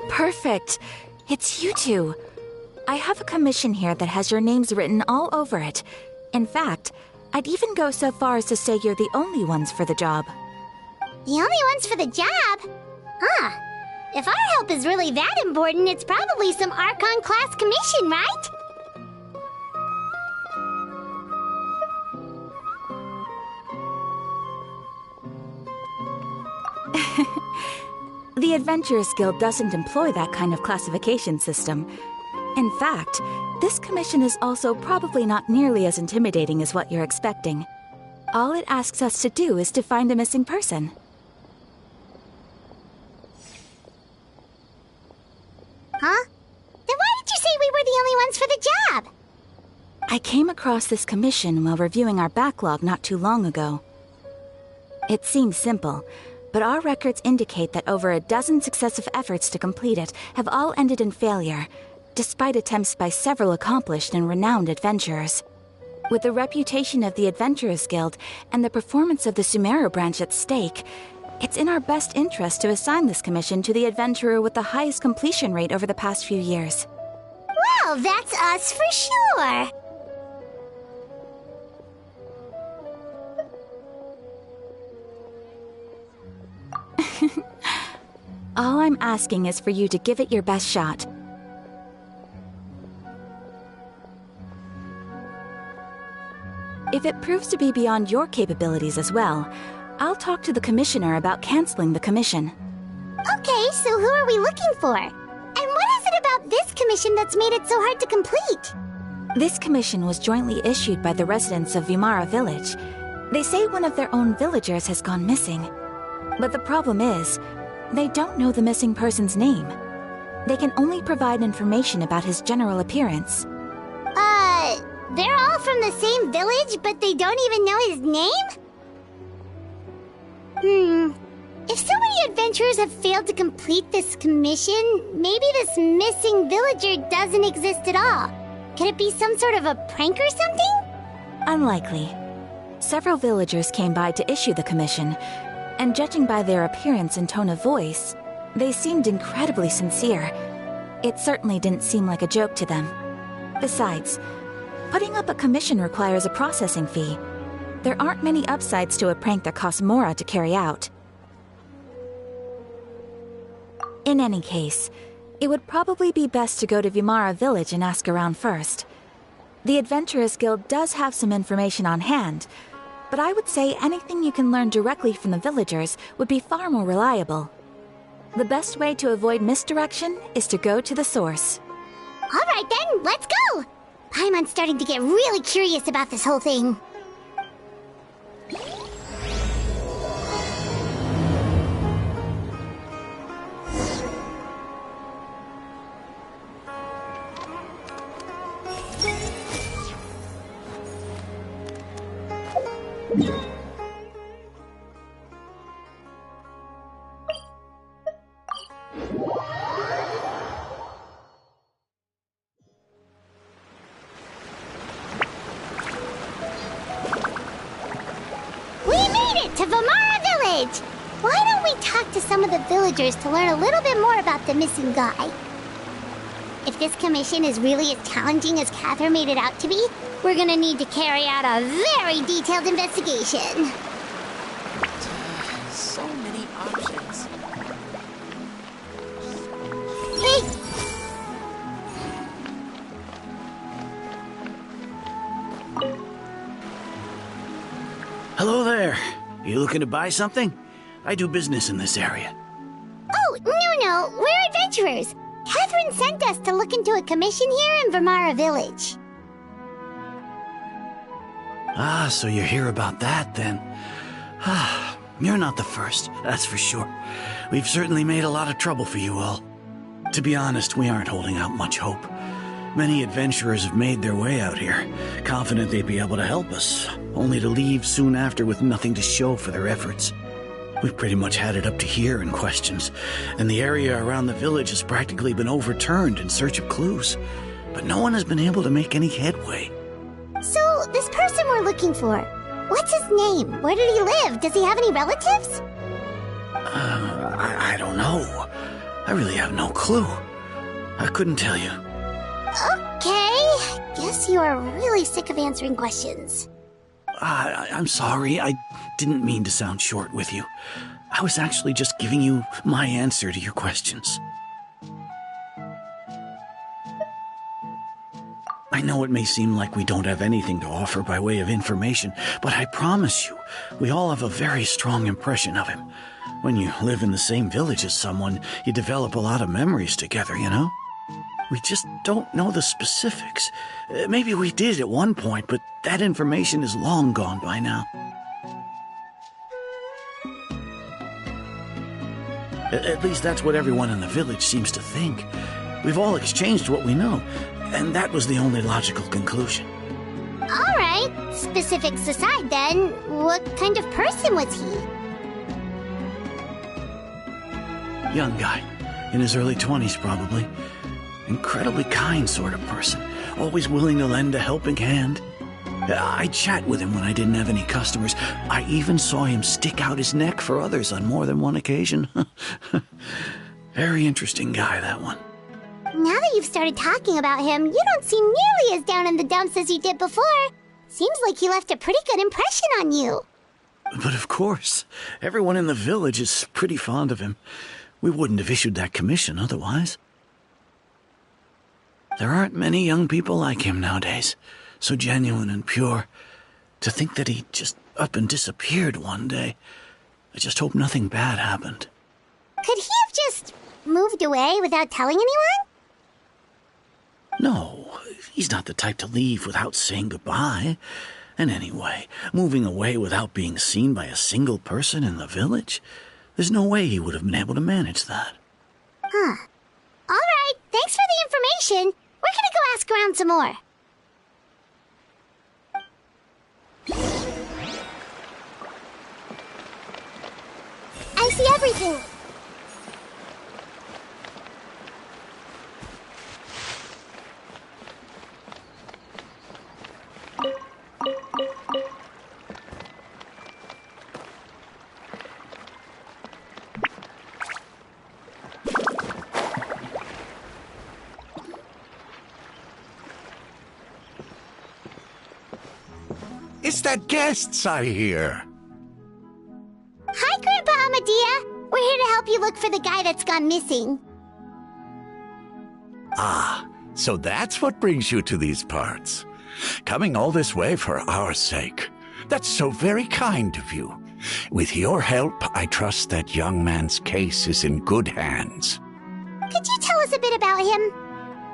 Perfect. It's you two. I have a commission here that has your names written all over it. In fact, I'd even go so far as to say you're the only ones for the job. The only ones for the job? Huh. If our help is really that important, it's probably some Archon class commission, right? The Adventurers Guild doesn't employ that kind of classification system. In fact, this commission is also probably not nearly as intimidating as what you're expecting. All it asks us to do is to find a missing person. Huh? Then why did you say we were the only ones for the job? I came across this commission while reviewing our backlog not too long ago. It seems simple, but our records indicate that over a dozen successive efforts to complete it have all ended in failure, despite attempts by several accomplished and renowned adventurers. With the reputation of the Adventurers Guild and the performance of the Sumeru branch at stake, it's in our best interest to assign this commission to the adventurer with the highest completion rate over the past few years. Well, that's us for sure! All I'm asking is for you to give it your best shot. If it proves to be beyond your capabilities as well, I'll talk to the commissioner about canceling the commission. Okay, so who are we looking for? And what is it about this commission that's made it so hard to complete? This commission was jointly issued by the residents of Vimara Village. They say one of their own villagers has gone missing. But the problem is, they don't know the missing person's name. They can only provide information about his general appearance. They're all from the same village, but they don't even know his name? If so many adventurers have failed to complete this commission, maybe this missing villager doesn't exist at all. Could it be some sort of a prank or something? Unlikely. Several villagers came by to issue the commission, and judging by their appearance and tone of voice, they seemed incredibly sincere. It certainly didn't seem like a joke to them. Besides, putting up a commission requires a processing fee. There aren't many upsides to a prank that costs Mora to carry out. In any case, it would probably be best to go to Vimara Village and ask around first. The Adventurers Guild does have some information on hand, but I would say anything you can learn directly from the villagers would be far more reliable. The best way to avoid misdirection is to go to the source. Alright then, let's go! Paimon's starting to get really curious about this whole thing. To Vimara Village! Why don't we talk to some of the villagers to learn a little bit more about the missing guy? If this commission is really as challenging as Catherine made it out to be, we're gonna need to carry out a very detailed investigation. So many options. Hey! Hello there. You looking to buy something? I do business in this area. Oh, no, we're adventurers. Catherine sent us to look into a commission here in Vermara Village. Ah, so you hear about that, then. Ah, you're not the first, that's for sure. We've certainly made a lot of trouble for you all. To be honest, we aren't holding out much hope. Many adventurers have made their way out here, confident they'd be able to help us, only to leave soon after with nothing to show for their efforts. We've pretty much had it up to here in questions, and the area around the village has practically been overturned in search of clues. But no one has been able to make any headway. So, this person we're looking for, what's his name? Where did he live? Does he have any relatives? I don't know. I really have no clue. I couldn't tell you. Okay, guess you are really sick of answering questions. I'm sorry, I didn't mean to sound short with you. I was actually just giving you my answer to your questions. I know it may seem like we don't have anything to offer by way of information, but I promise you, we all have a very strong impression of him. When you live in the same village as someone, you develop a lot of memories together, you know? We just don't know the specifics. Maybe we did at one point, but that information is long gone by now. At least that's what everyone in the village seems to think. We've all exchanged what we know, and that was the only logical conclusion. All right, specifics aside then, what kind of person was he? Young guy, in his early 20s probably. Incredibly kind sort of person, always willing to lend a helping hand. I'd chat with him when I didn't have any customers. I even saw him stick out his neck for others on more than one occasion. Very interesting guy, that one. Now that you've started talking about him, you don't seem nearly as down in the dumps as you did before. Seems like he left a pretty good impression on you. But of course, everyone in the village is pretty fond of him. We wouldn't have issued that commission otherwise. There aren't many young people like him nowadays, so genuine and pure. To think that he just up and disappeared one day. I just hope nothing bad happened. Could he have just moved away without telling anyone? No, he's not the type to leave without saying goodbye. And anyway, moving away without being seen by a single person in the village? There's no way he would have been able to manage that. Huh. All right, thanks for the information. We're gonna go ask around some more. I see everything. It's the guests I hear. Hi, Grandpa Amadea. We're here to help you look for the guy that's gone missing. Ah, so that's what brings you to these parts. Coming all this way for our sake. That's so very kind of you. With your help, I trust that young man's case is in good hands. Could you tell us a bit about him?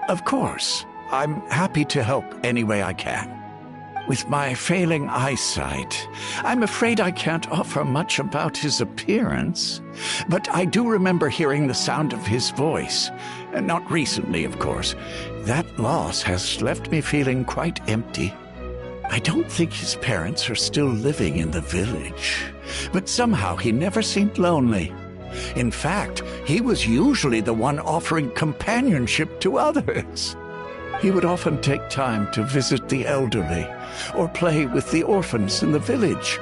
Of course. I'm happy to help any way I can. With my failing eyesight, I'm afraid I can't offer much about his appearance. But I do remember hearing the sound of his voice. Not recently, of course. That loss has left me feeling quite empty. I don't think his parents are still living in the village. But somehow he never seemed lonely. In fact, he was usually the one offering companionship to others. He would often take time to visit the elderly or play with the orphans in the village.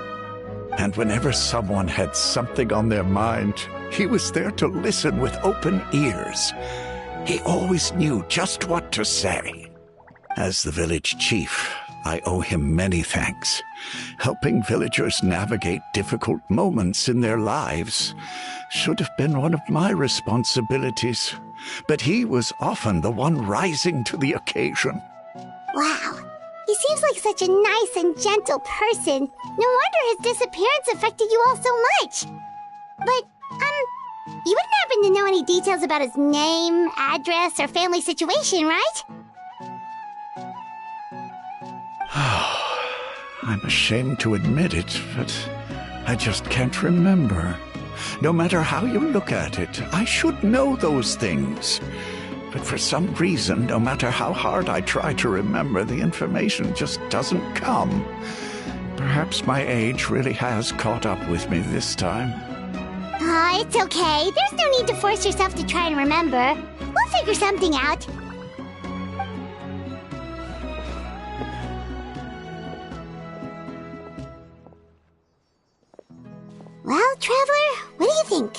And whenever someone had something on their mind, he was there to listen with open ears. He always knew just what to say. As the village chief, I owe him many thanks. Helping villagers navigate difficult moments in their lives should have been one of my responsibilities. But he was often the one rising to the occasion. Wow. He seems like such a nice and gentle person. No wonder his disappearance affected you all so much. But, you wouldn't happen to know any details about his name, address, or family situation, right? I'm ashamed to admit it, but I just can't remember. No matter how you look at it, I should know those things. But for some reason, no matter how hard I try to remember, the information just doesn't come. Perhaps my age really has caught up with me this time. It's okay. There's no need to force yourself to try and remember. We'll figure something out. Well, Traveler, what do you think?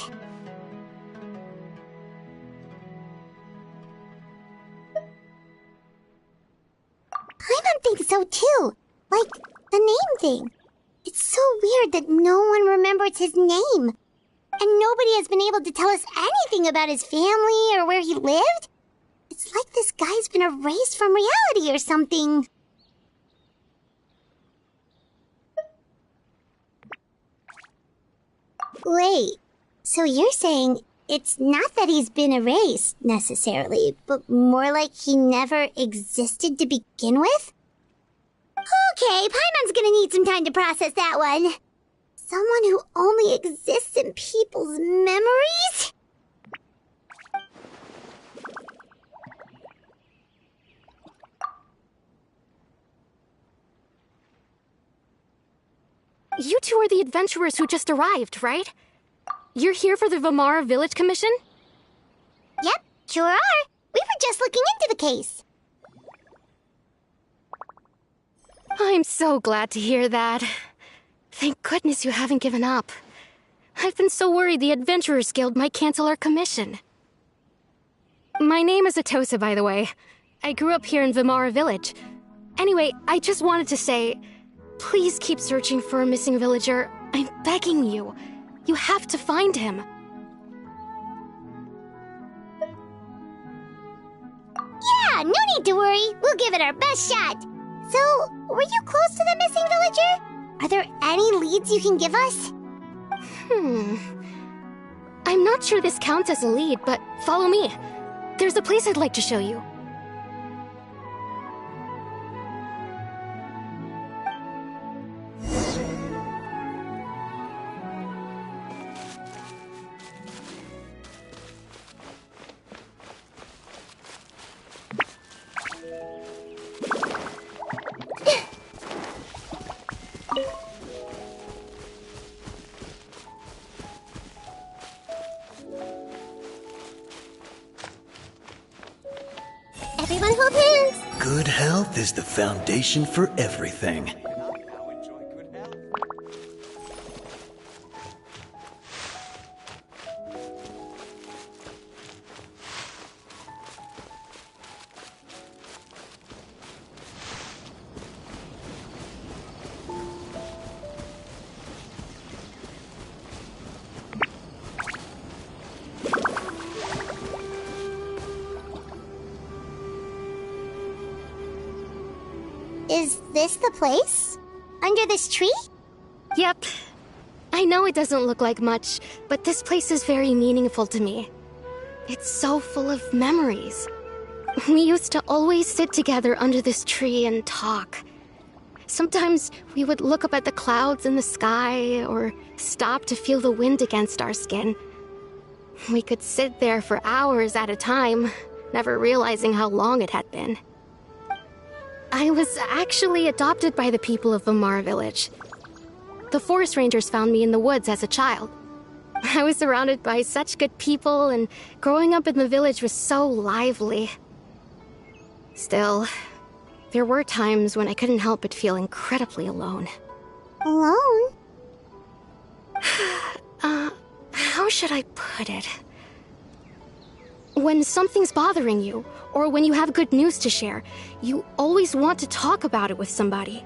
Paimon thinks so too. Like, the name thing. It's so weird that no one remembers his name. And nobody has been able to tell us anything about his family or where he lived. It's like this guy's been erased from reality or something. Wait, so you're saying it's not that he's been erased, necessarily, but more like he never existed to begin with? Okay, Paimon's gonna need some time to process that one. Someone who only exists in people's memories? You two are the adventurers who just arrived, right? You're here for the Vamara Village Commission? Yep, sure are. We were just looking into the case. I'm so glad to hear that. Thank goodness you haven't given up. I've been so worried the Adventurers Guild might cancel our commission. My name is Atosa, by the way. I grew up here in Vamara Village. Anyway, I just wanted to say, please keep searching for a missing villager. I'm begging you. You have to find him. Yeah, no need to worry. We'll give it our best shot. So, were you close to the missing villager? Are there any leads you can give us? I'm not sure this counts as a lead, but follow me. There's a place I'd like to show you. Everyone hold hands. Good health is the foundation for everything. Is this the place? Under this tree? Yep. I know it doesn't look like much, but this place is very meaningful to me. It's so full of memories. We used to always sit together under this tree and talk. Sometimes we would look up at the clouds in the sky, or stop to feel the wind against our skin. We could sit there for hours at a time, never realizing how long it had been. I was actually adopted by the people of Vamara Village. The forest rangers found me in the woods as a child. I was surrounded by such good people, and growing up in the village was so lively. Still, there were times when I couldn't help but feel incredibly alone. Alone? How should I put it? When something's bothering you, or when you have good news to share, you always want to talk about it with somebody.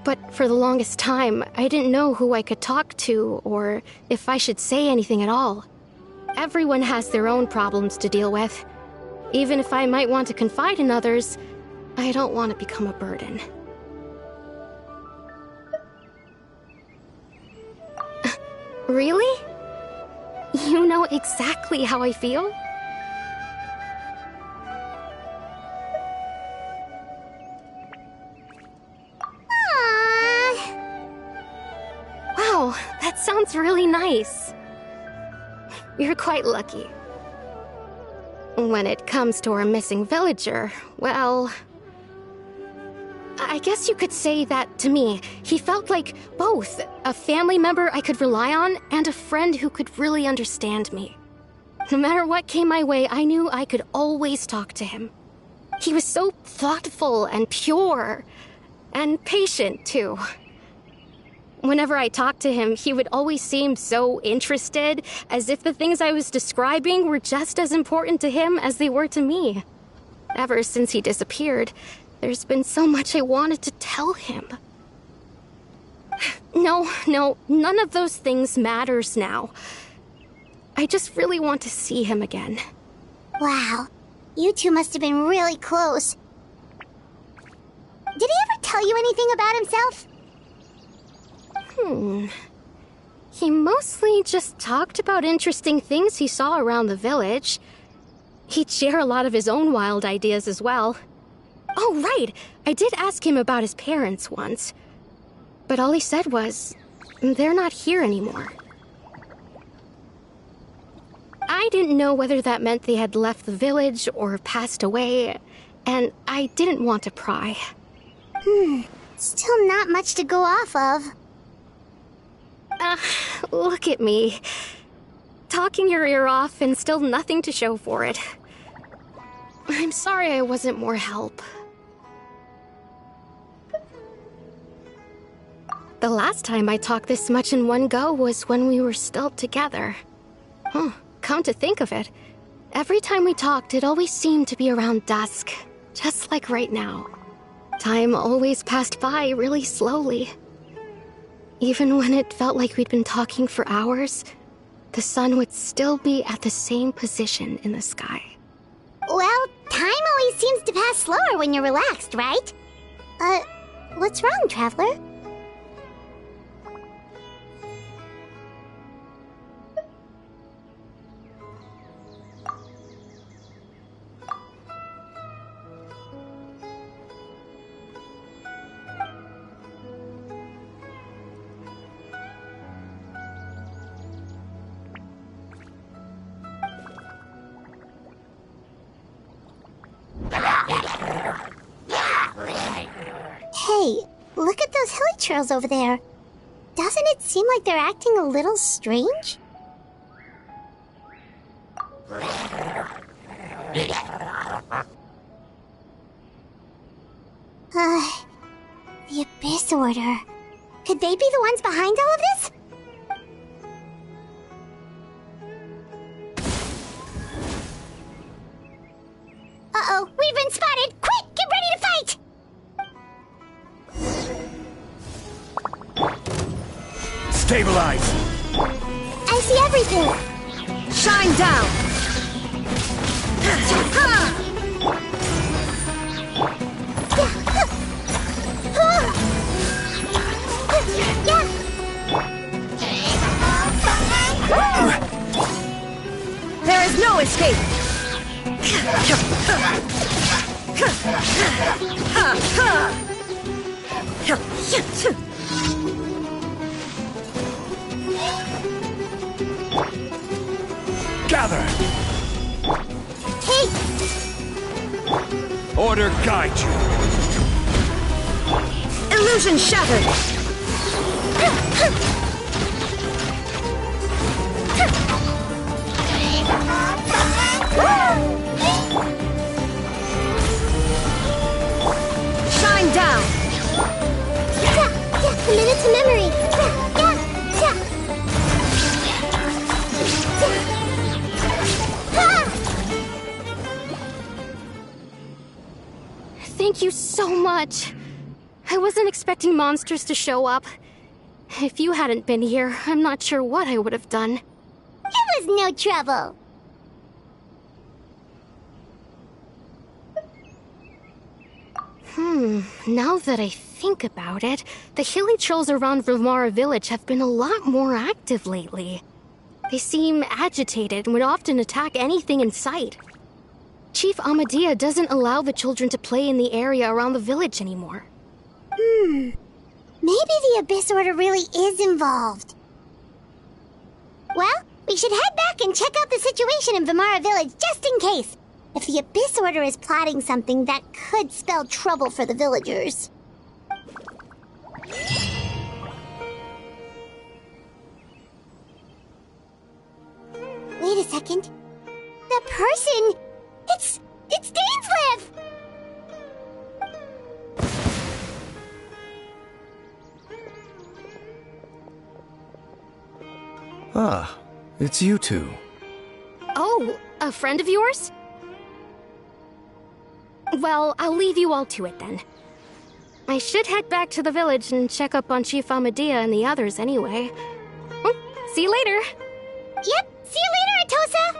But for the longest time, I didn't know who I could talk to, or if I should say anything at all. Everyone has their own problems to deal with. Even if I might want to confide in others, I don't want to become a burden. Really? know exactly how I feel? Aww. Wow, that sounds really nice. You're quite lucky. When it comes to our missing villager, well, I guess you could say that to me. He felt like both a family member I could rely on and a friend who could really understand me. No matter what came my way, I knew I could always talk to him. He was so thoughtful and pure, and patient, too. Whenever I talked to him, he would always seem so interested, as if the things I was describing were just as important to him as they were to me. Ever since he disappeared, there's been so much I wanted to tell him. No, none of those things matters now. I just really want to see him again. Wow, you two must have been really close. Did he ever tell you anything about himself? He mostly just talked about interesting things he saw around the village. He'd share a lot of his own wild ideas as well. Oh, right! I did ask him about his parents once. But all he said was, they're not here anymore. I didn't know whether that meant they had left the village or passed away, and I didn't want to pry. Still not much to go off of. Look at me. Talking your ear off and still nothing to show for it. I'm sorry I wasn't more help. The last time I talked this much in one go was when we were still together. Come to think of it, every time we talked, it always seemed to be around dusk, just like right now. Time always passed by really slowly. Even when it felt like we'd been talking for hours, the sun would still be at the same position in the sky. Well, time always seems to pass slower when you're relaxed, right? What's wrong, Traveler? Hey, look at those hilly trails over there. Doesn't it seem like they're acting a little strange? The Abyss Order. Could they be the ones behind all of this? Uh-oh, we've been spotted! Quick, get ready to fight! Stabilize! I see everything! Shine down! There is no escape! Gather! Hey! Order guide you! Illusion shattered! Shine down! Commit to memory! Thank you so much. I wasn't expecting monsters to show up. If you hadn't been here, I'm not sure what I would have done. It was no trouble! Now that I think about it, the hilly trolls around Vilmara village have been a lot more active lately. They seem agitated and would often attack anything in sight. Chief Amadea doesn't allow the children to play in the area around the village anymore. Maybe the Abyss Order really is involved. Well, we should head back and check out the situation in Vimara Village just in case. If the Abyss Order is plotting something that could spell trouble for the villagers. Wait a second. That person... It's Dainsleif! Ah, it's you two. Oh, a friend of yours? Well, I'll leave you all to it then. I should head back to the village and check up on Chief Amadea and the others anyway. See you later. Yep, see you later, Atosa!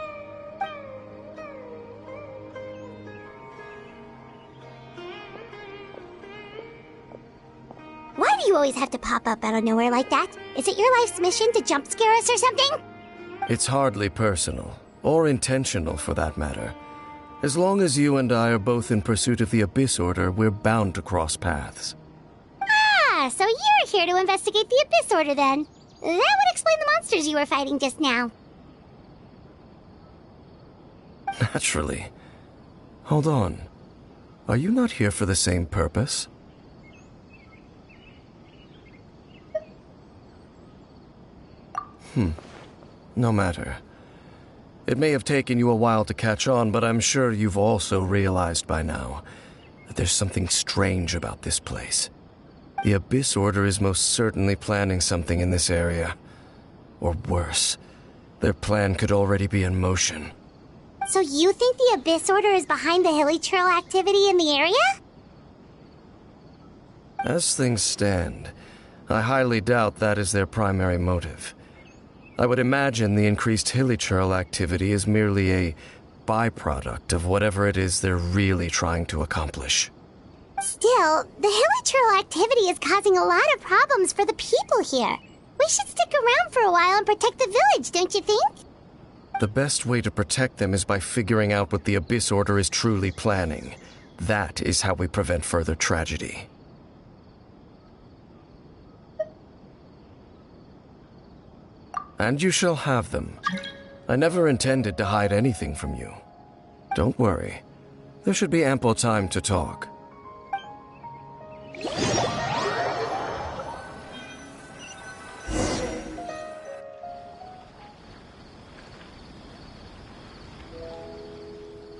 Why do you always have to pop up out of nowhere like that? Is it your life's mission to jump scare us or something? It's hardly personal, or intentional for that matter. As long as you and I are both in pursuit of the Abyss Order, we're bound to cross paths. Ah, so you're here to investigate the Abyss Order then. That would explain the monsters you were fighting just now. Naturally. Hold on. Are you not here for the same purpose? No matter. It may have taken you a while to catch on, but I'm sure you've also realized by now that there's something strange about this place. The Abyss Order is most certainly planning something in this area. Or worse, their plan could already be in motion. So you think the Abyss Order is behind the hilly trail activity in the area? As things stand, I highly doubt that is their primary motive. I would imagine the increased hilly trail activity is merely a byproduct of whatever it is they're really trying to accomplish. Still, the hilly trail activity is causing a lot of problems for the people here. We should stick around for a while and protect the village, don't you think? The best way to protect them is by figuring out what the Abyss Order is truly planning. That is how we prevent further tragedy. And you shall have them. I never intended to hide anything from you. Don't worry. There should be ample time to talk.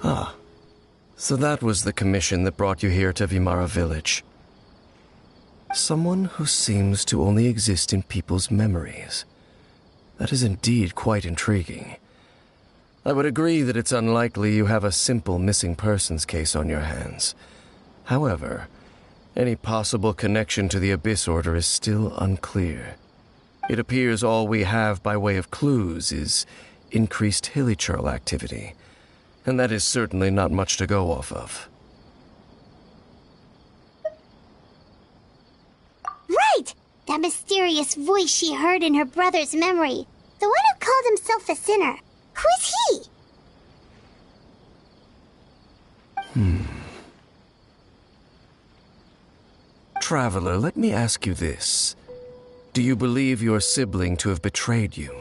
Ah, so that was the commission that brought you here to Vimara Village. Someone who seems to only exist in people's memories. That is indeed quite intriguing. I would agree that it's unlikely you have a simple missing persons case on your hands. However, any possible connection to the Abyss Order is still unclear. It appears all we have by way of clues is increased hilly trail activity, and that is certainly not much to go off of. Right! That mysterious voice she heard in her brother's memory. The one who called himself a sinner. Who is he? Traveler, let me ask you this. Do you believe your sibling to have betrayed you?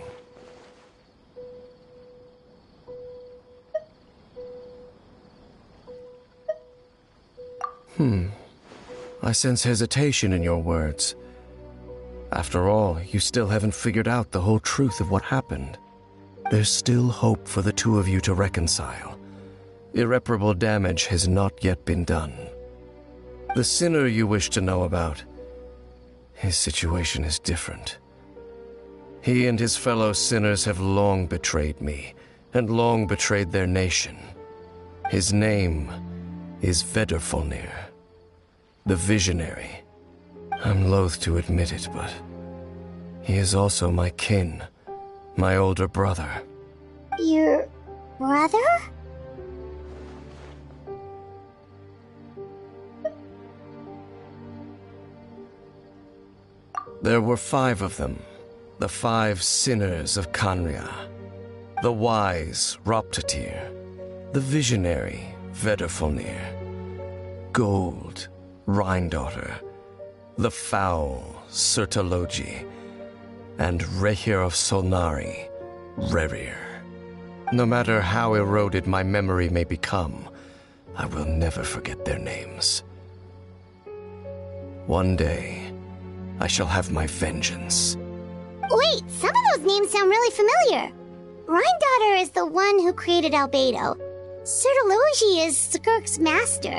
I sense hesitation in your words. After all, you still haven't figured out the whole truth of what happened. There's still hope for the two of you to reconcile. Irreparable damage has not yet been done. The sinner you wish to know about, his situation is different. He and his fellow sinners have long betrayed me, and long betrayed their nation. His name is Vedderfolnir, the Visionary. I'm loath to admit it, but he is also my kin, my older brother. Your brother? There were 5 of them. The 5 sinners of Canria. The wise Roptatir. The visionary Vedderfolnir. Gold Rhindaughter. The foul Sertologi. And Rehir of Solnari, Rerir. No matter how eroded my memory may become, I will never forget their names. One day, I shall have my vengeance. Wait, some of those names sound really familiar. Rhindaughter is the one who created Albedo. Sertologi is Skirk's master.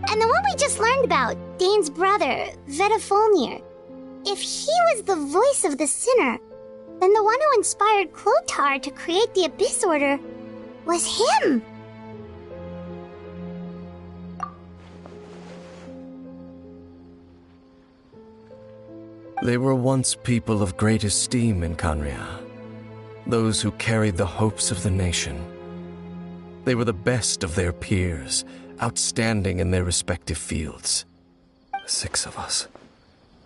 And the one we just learned about, Dane's brother, Vedderfolnir. If he was the voice of the sinner, then the one who inspired Clotar to create the Abyss Order was him! They were once people of great esteem in Canria. Those who carried the hopes of the nation. They were the best of their peers, outstanding in their respective fields. 6 of us.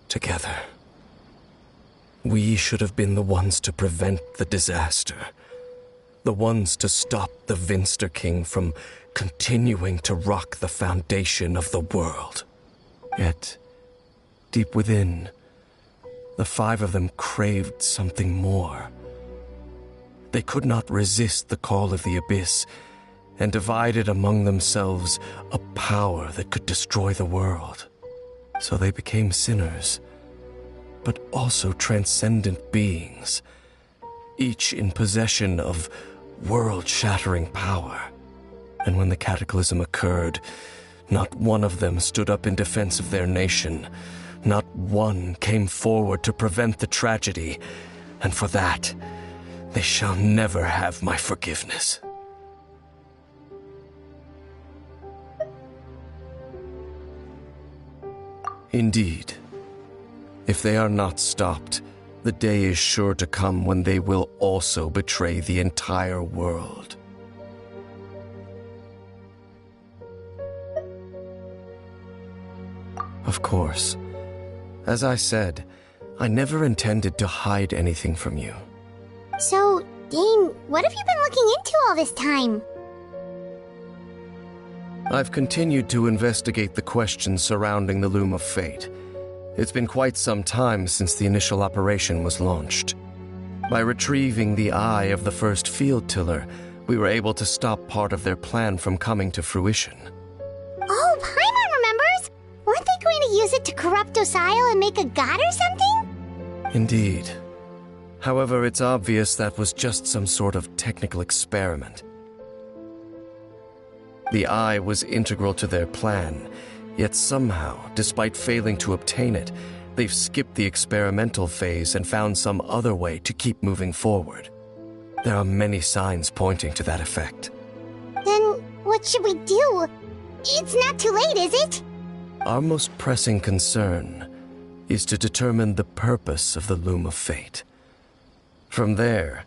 Together. We should have been the ones to prevent the disaster. The ones to stop the Vinster King from continuing to rock the foundation of the world. Yet, deep within, the 5 of them craved something more. They could not resist the call of the Abyss, and divided among themselves a power that could destroy the world. So they became sinners, but also transcendent beings, each in possession of world-shattering power. And when the cataclysm occurred, not one of them stood up in defense of their nation. Not one came forward to prevent the tragedy, and for that, they shall never have my forgiveness. Indeed, if they are not stopped, the day is sure to come when they will also betray the entire world. Of course, as I said, I never intended to hide anything from you. So, Dane, what have you been looking into all this time? I've continued to investigate the questions surrounding the Loom of Fate. It's been quite some time since the initial operation was launched. By retrieving the eye of the first field tiller, we were able to stop part of their plan from coming to fruition. Oh, Paimon remembers! Weren't they going to use it to corrupt Osile and make a god or something? Indeed. However, it's obvious that was just some sort of technical experiment. The eye was integral to their plan, yet somehow, despite failing to obtain it, they've skipped the experimental phase and found some other way to keep moving forward. There are many signs pointing to that effect. Then what should we do? It's not too late, is it? Our most pressing concern is to determine the purpose of the Loom of Fate. From there,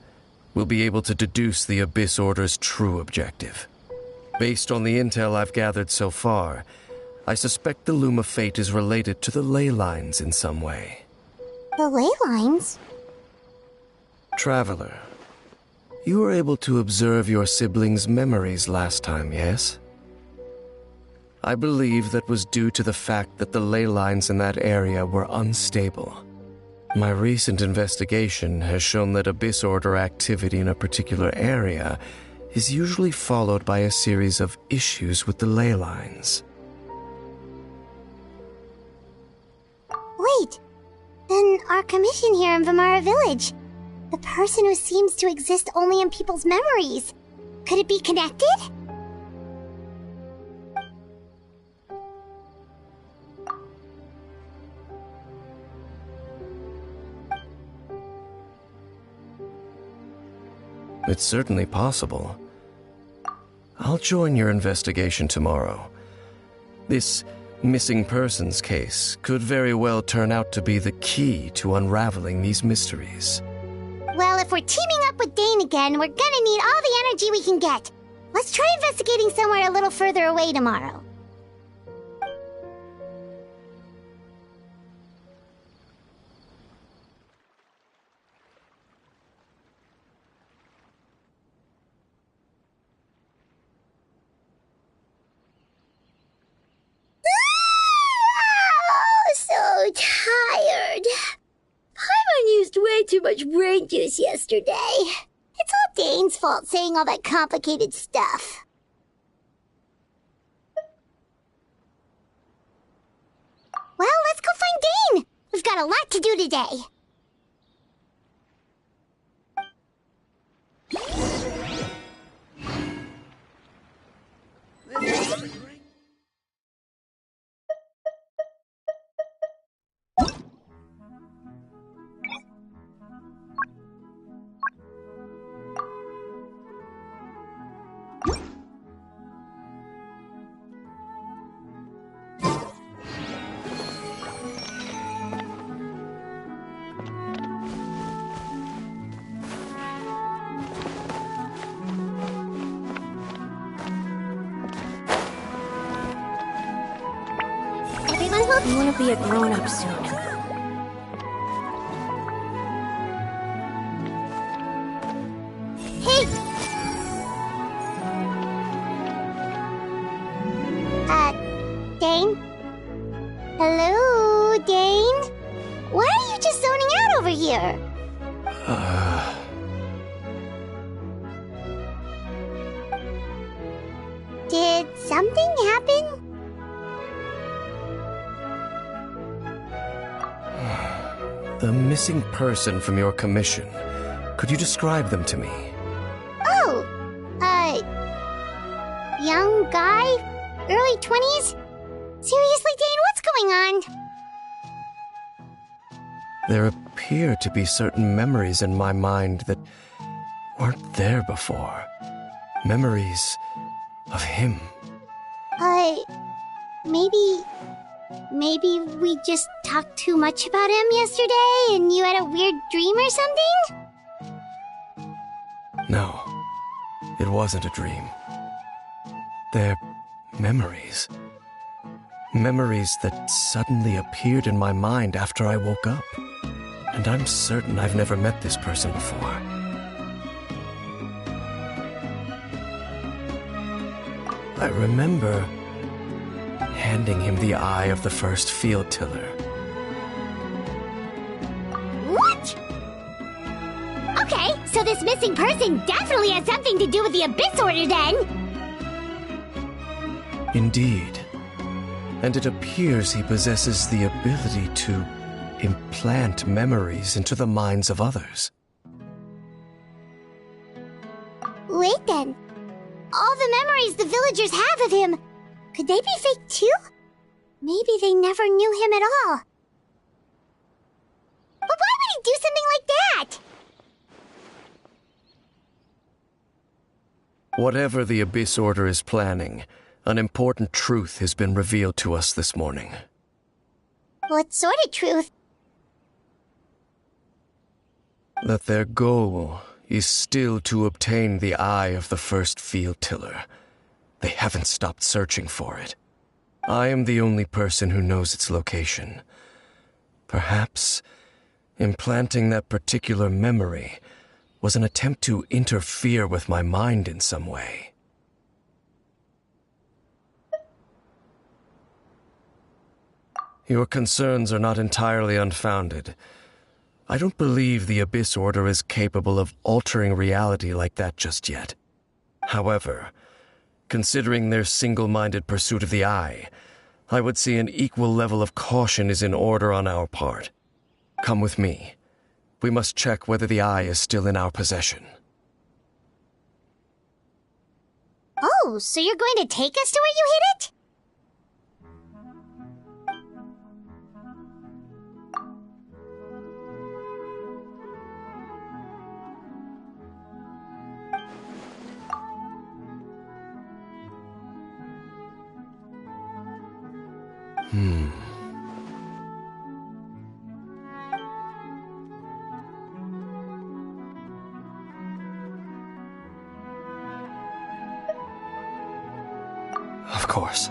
we'll be able to deduce the Abyss Order's true objective. Based on the intel I've gathered so far, I suspect the Loom of Fate is related to the ley lines in some way. The ley lines? Traveler, you were able to observe your siblings' memories last time, yes? I believe that was due to the fact that the ley lines in that area were unstable. My recent investigation has shown that Abyss Order activity in a particular area is usually followed by a series of issues with the ley lines. Wait, then our commission here in Vimara Village, the person who seems to exist only in people's memories, could it be connected? It's certainly possible. I'll join your investigation tomorrow. This missing persons case could very well turn out to be the key to unraveling these mysteries. Well, if we're teaming up with Dane again, we're gonna need all the energy we can get. Let's try investigating somewhere a little further away tomorrow. much brain juice yesterday. It's all Dane's fault saying all that complicated stuff. Well, let's go find Dane! We've got a lot to do today. I want to be a grown-up soon. Hey! Dane? Hello, Dane? Why are you just zoning out over here? Did something happen? The missing person from your commission. Could you describe them to me? Oh, young guy? Early 20s? Seriously, Dane, what's going on? There appear to be certain memories in my mind that weren't there before. Memories of him. Maybe we just talked too much about him yesterday and you had a weird dream or something? No, it wasn't a dream. They're memories. Memories that suddenly appeared in my mind after I woke up. And I'm certain I've never met this person before. I remember handing him the eye of the first field tiller. What? Okay, so this missing person definitely has something to do with the Abyss Order then! Indeed. And it appears he possesses the ability to implant memories into the minds of others. Wait then. All the memories the villagers have of him, could they be fake too? Maybe they never knew him at all. But why would he do something like that? Whatever the Abyss Order is planning, an important truth has been revealed to us this morning. What sort of truth? That their goal is still to obtain the eye of the first field tiller. They haven't stopped searching for it. I am the only person who knows its location. Perhaps implanting that particular memory was an attempt to interfere with my mind in some way. Your concerns are not entirely unfounded. I don't believe the Abyss Order is capable of altering reality like that just yet. However, considering their single-minded pursuit of the eye, I would say an equal level of caution is in order on our part. Come with me. We must check whether the eye is still in our possession. Oh, so you're going to take us to where you hid it? Of course.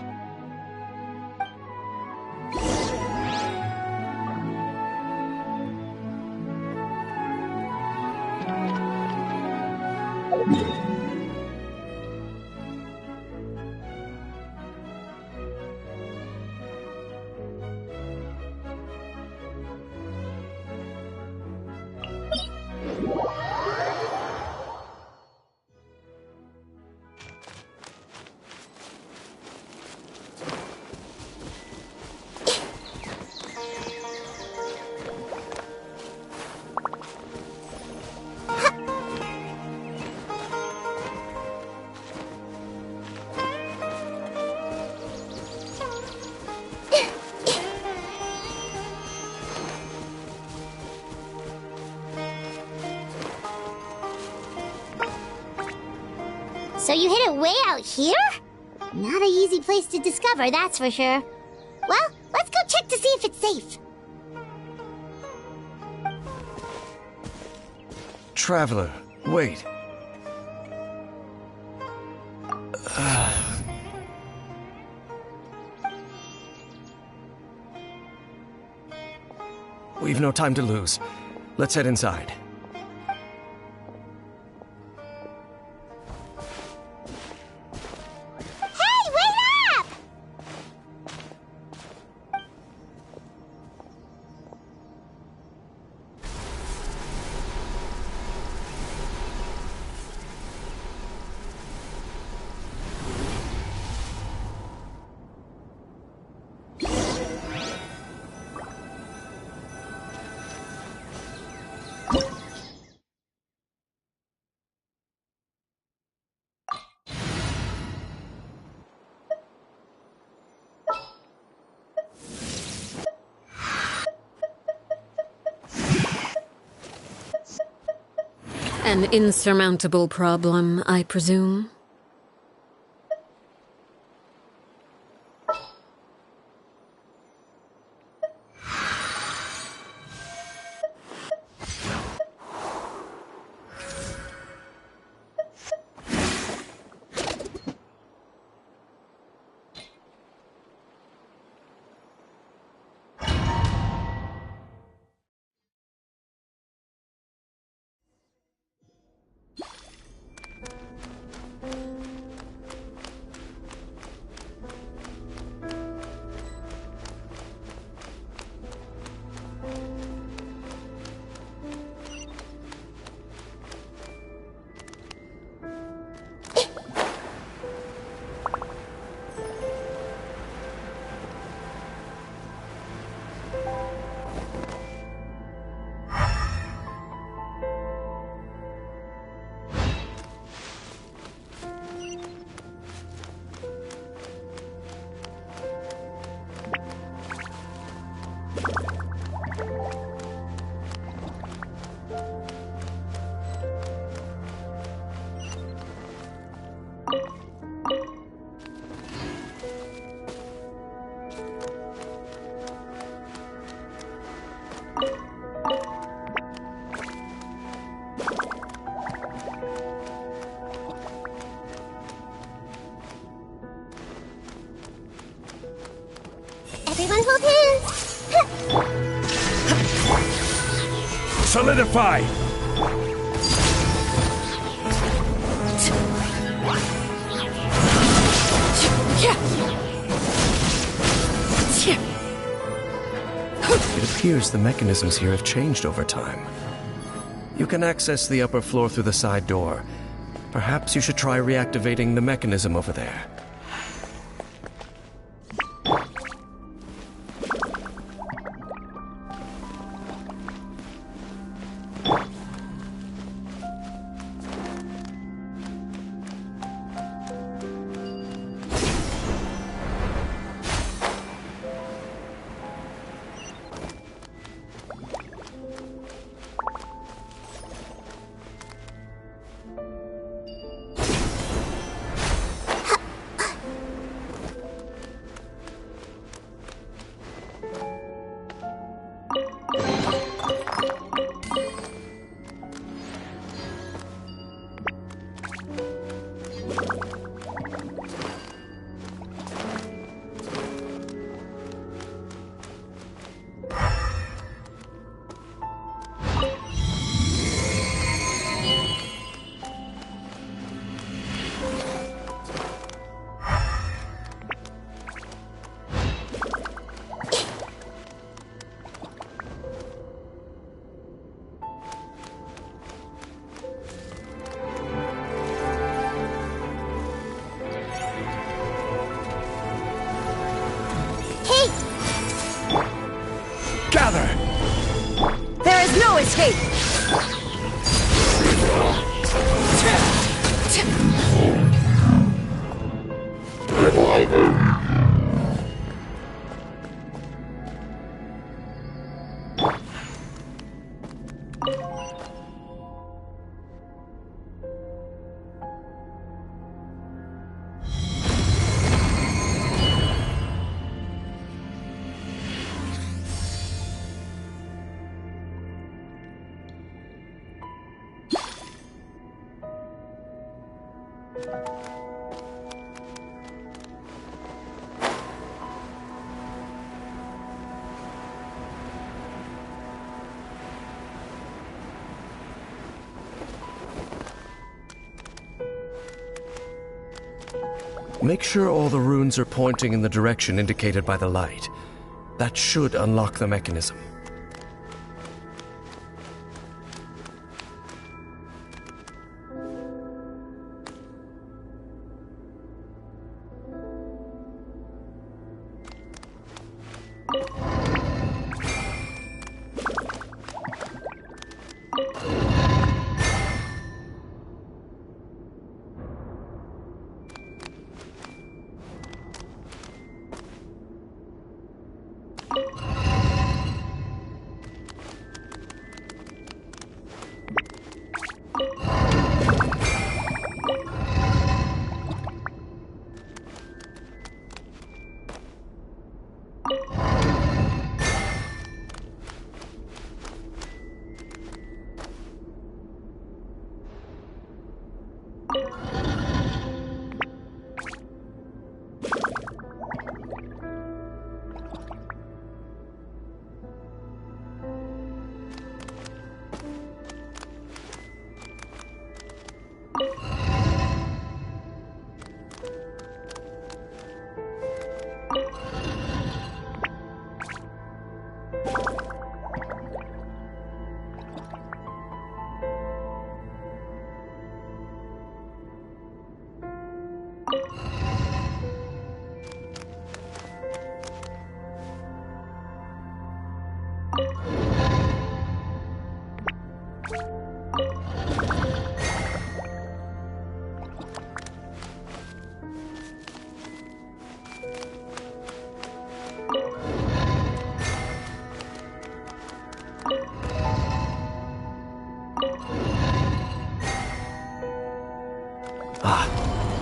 So you hid it way out here? Not an easy place to discover, that's for sure. Well, let's go check to see if it's safe. Traveler, wait. We've no time to lose. Let's head inside. Hey, wait up! An insurmountable problem, I presume? Everyone hold hands! Solidify! It appears the mechanisms here have changed over time. You can access the upper floor through the side door. Perhaps you should try reactivating the mechanism over there. Make sure all the runes are pointing in the direction indicated by the light. That should unlock the mechanism.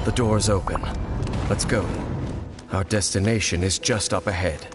The door's open. Let's go. Our destination is just up ahead.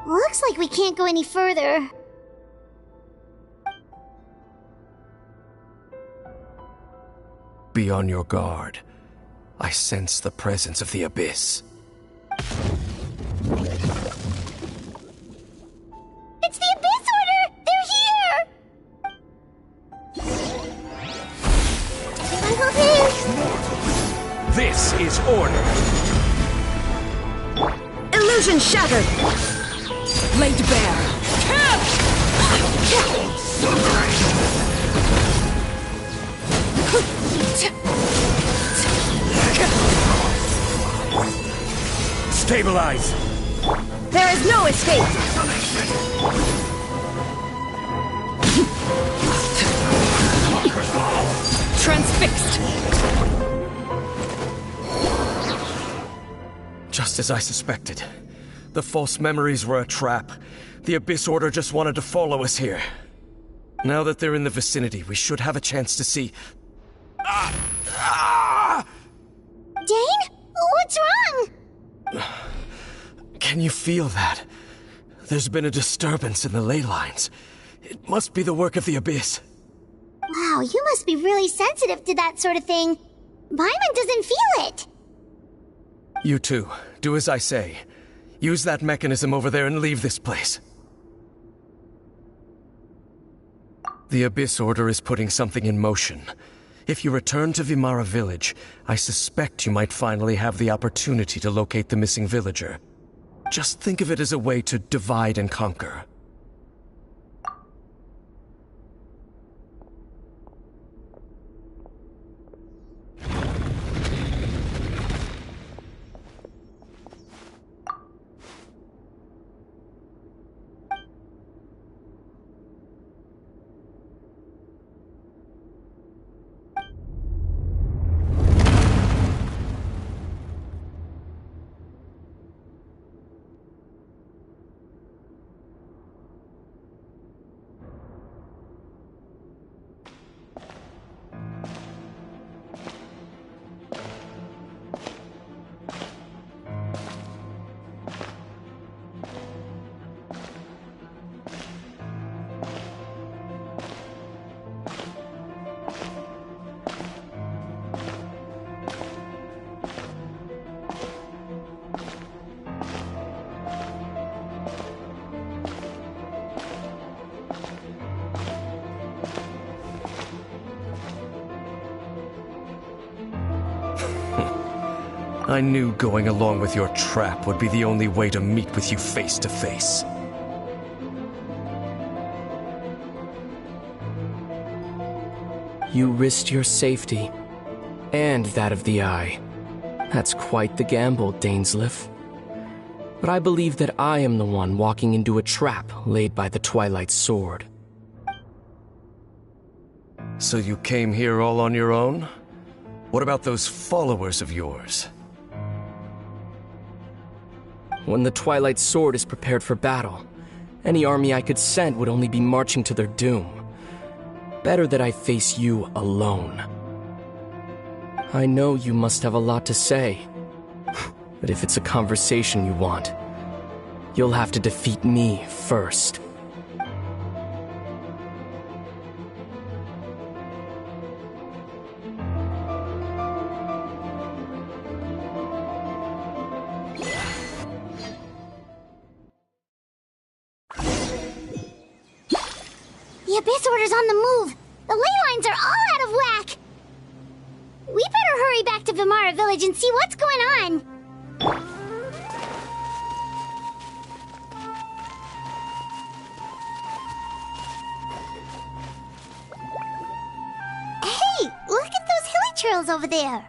Looks like we can't go any further. Be on your guard. I sense the presence of the Abyss. It's the Abyss Order! They're here! Everyone hold hands! This is order. Illusion shattered! Laid bare. Stabilize. There is no escape! Transfixed. Just as I suspected. The false memories were a trap. The Abyss Order just wanted to follow us here. Now that they're in the vicinity, we should have a chance to see... Dane? What's wrong? Can you feel that? There's been a disturbance in the ley lines. It must be the work of the Abyss. Wow, Wow, you must be really sensitive to that sort of thing. Paimon doesn't feel it. You too. Do as I say. Use that mechanism over there and leave this place. The Abyss Order is putting something in motion. If you return to Vimara Village, I suspect you might finally have the opportunity to locate the missing villager. Just think of it as a way to divide and conquer. I knew going along with your trap would be the only way to meet with you face to face. You risked your safety, and that of the Eye. That's quite the gamble, Dainsleif. But I believe that I am the one walking into a trap laid by the Twilight Sword. So you came here all on your own? What about those followers of yours? When the Twilight Sword is prepared for battle, any army I could send would only be marching to their doom. Better that I face you alone. I know you must have a lot to say, but if it's a conversation you want, you'll have to defeat me first. The Abyss Order's on the move. The ley lines are all out of whack. We better hurry back to Vimara Village and see what's going on. Hey, look at those hilly trails over there.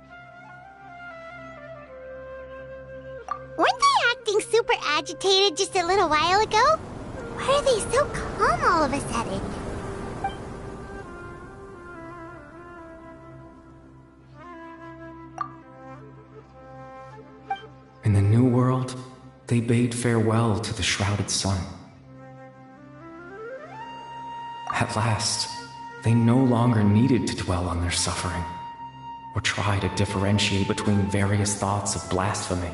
Weren't they acting super agitated just a little while ago? Why are they so calm all of a sudden? In the New World, they bade farewell to the shrouded sun. At last, they no longer needed to dwell on their suffering, or try to differentiate between various thoughts of blasphemy.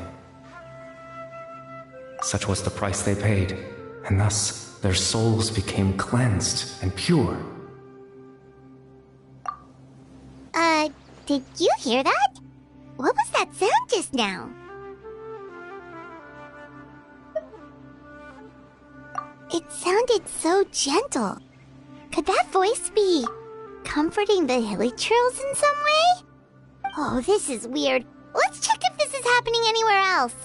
Such was the price they paid, and thus their souls became cleansed and pure. Did you hear that? What was that sound just now? It sounded so gentle. Could that voice be comforting the hilly trails in some way? Oh, this is weird. Let's check if this is happening anywhere else.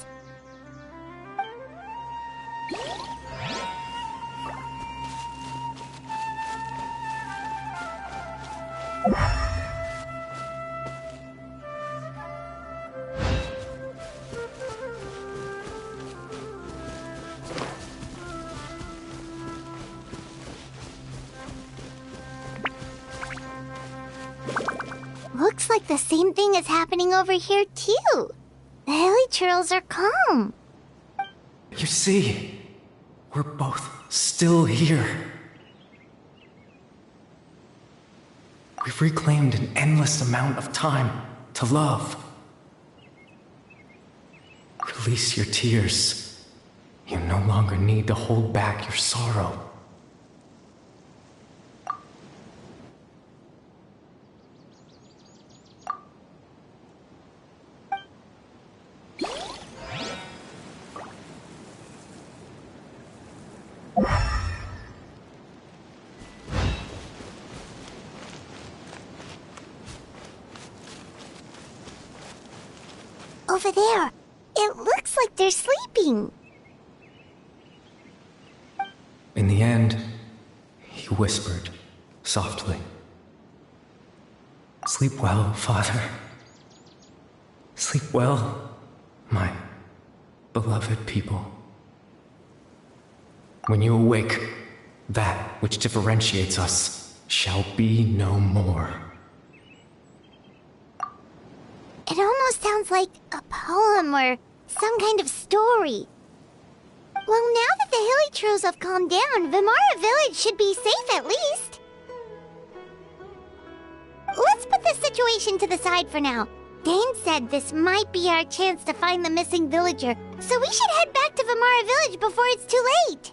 Looks like the same thing is happening over here, too. The hilly trails are calm. You see, we're both still here. We've reclaimed an endless amount of time to love. Release your tears. You no longer need to hold back your sorrow. over there. It looks like they're sleeping. In the end, he whispered, softly. Sleep well, Father. Sleep well, my beloved people. When you awake, that which differentiates us shall be no more. It almost sounds like a poem or some kind of story. Well, now that the Hilichurls have calmed down, Vimara Village should be safe at least. Let's put this situation to the side for now. Dane said this might be our chance to find the missing villager, so we should head back to Vimara Village before it's too late.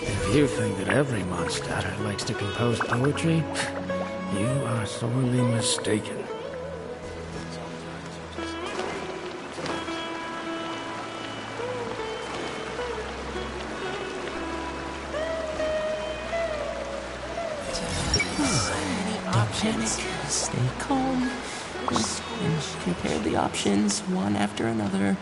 If you think that every Mondstadt likes to compose poetry, you are sorely mistaken. Options. Stay calm. And compare the options one after another.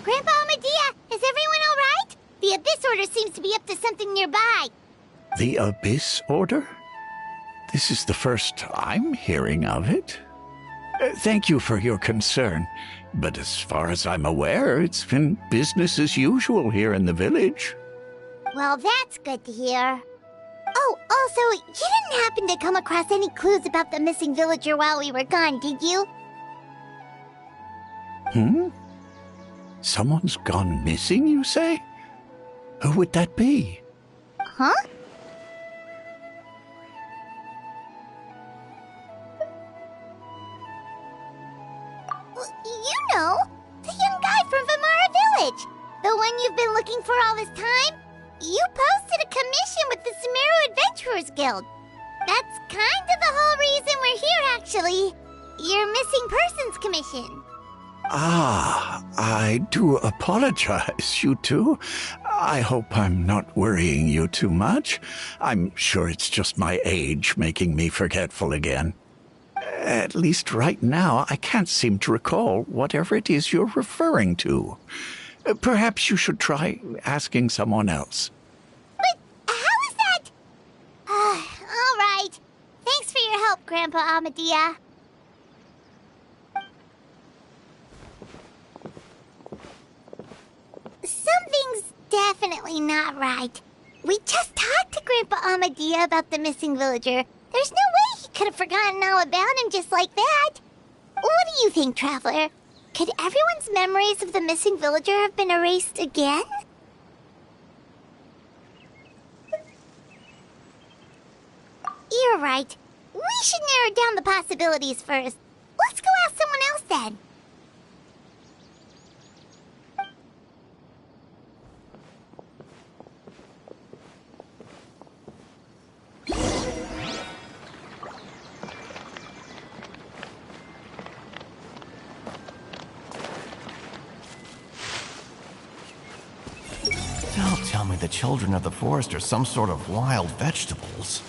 Grandpa Amadea, is everyone all right? The Abyss Order seems to be up to something nearby. The Abyss Order? This is the first I'm hearing of it. Thank you for your concern, but as far as I'm aware, it's been business as usual here in the village. Well, that's good to hear. Oh, also, you didn't happen to come across any clues about the missing villager while we were gone, did you? Someone's gone missing, you say? Who would that be? Huh? Well, you know, the young guy from Vimara Village. The one you've been looking for all this time. You posted a commission with the Sumeru Adventurers Guild. That's kind of the whole reason we're here, actually. Your missing persons commission. Ah, I do apologize, you two. I hope I'm not worrying you too much. I'm sure it's just my age making me forgetful again. At least right now, I can't seem to recall whatever it is you're referring to. Perhaps you should try asking someone else. But how is that? All right. Thanks for your help, Grandpa Amadea. Something's definitely not right. We just talked to Grandpa Amadea about the missing villager. There's no way he could have forgotten all about him just like that. What do you think, Traveler? Could everyone's memories of the missing villager have been erased again? You're right. We should narrow down the possibilities first. Let's go ask someone else then. Don't tell me the children of the forest are some sort of wild vegetables.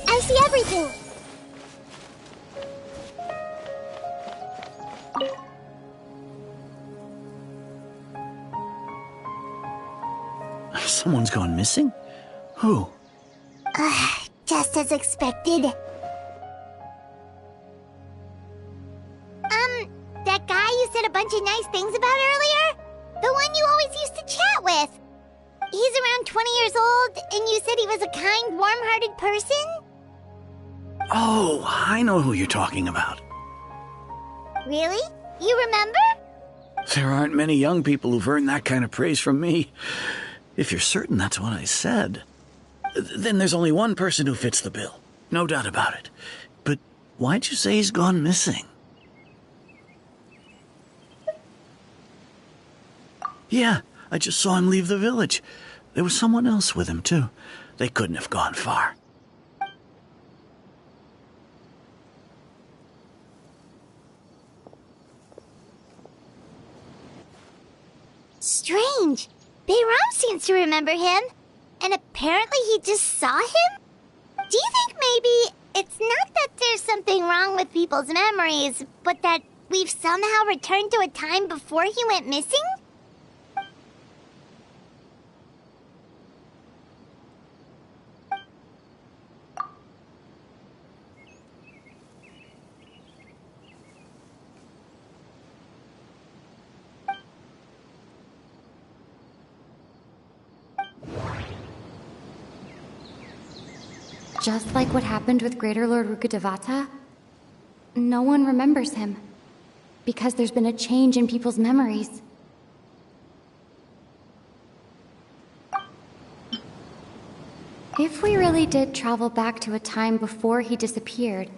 I see everything. Someone's gone missing? Who? Just as expected. That guy you said a bunch of nice things about earlier? The one you always used to chat with. He's around 20 years old, and you said he was a kind, warm-hearted person? Oh, I know who you're talking about. Really? You remember? There aren't many young people who've earned that kind of praise from me. If you're certain that's what I said, then there's only one person who fits the bill. No doubt about it. But why'd you say he's gone missing? Yeah, I just saw him leave the village. There was someone else with him, too. They couldn't have gone far. Strange. Bayram seems to remember him. And apparently he just saw him? Do you think maybe it's not that there's something wrong with people's memories, but that we've somehow returned to a time before he went missing? Just like what happened with Greater Lord Rukkhadevata, no one remembers him, because there's been a change in people's memories. If we really did travel back to a time before he disappeared,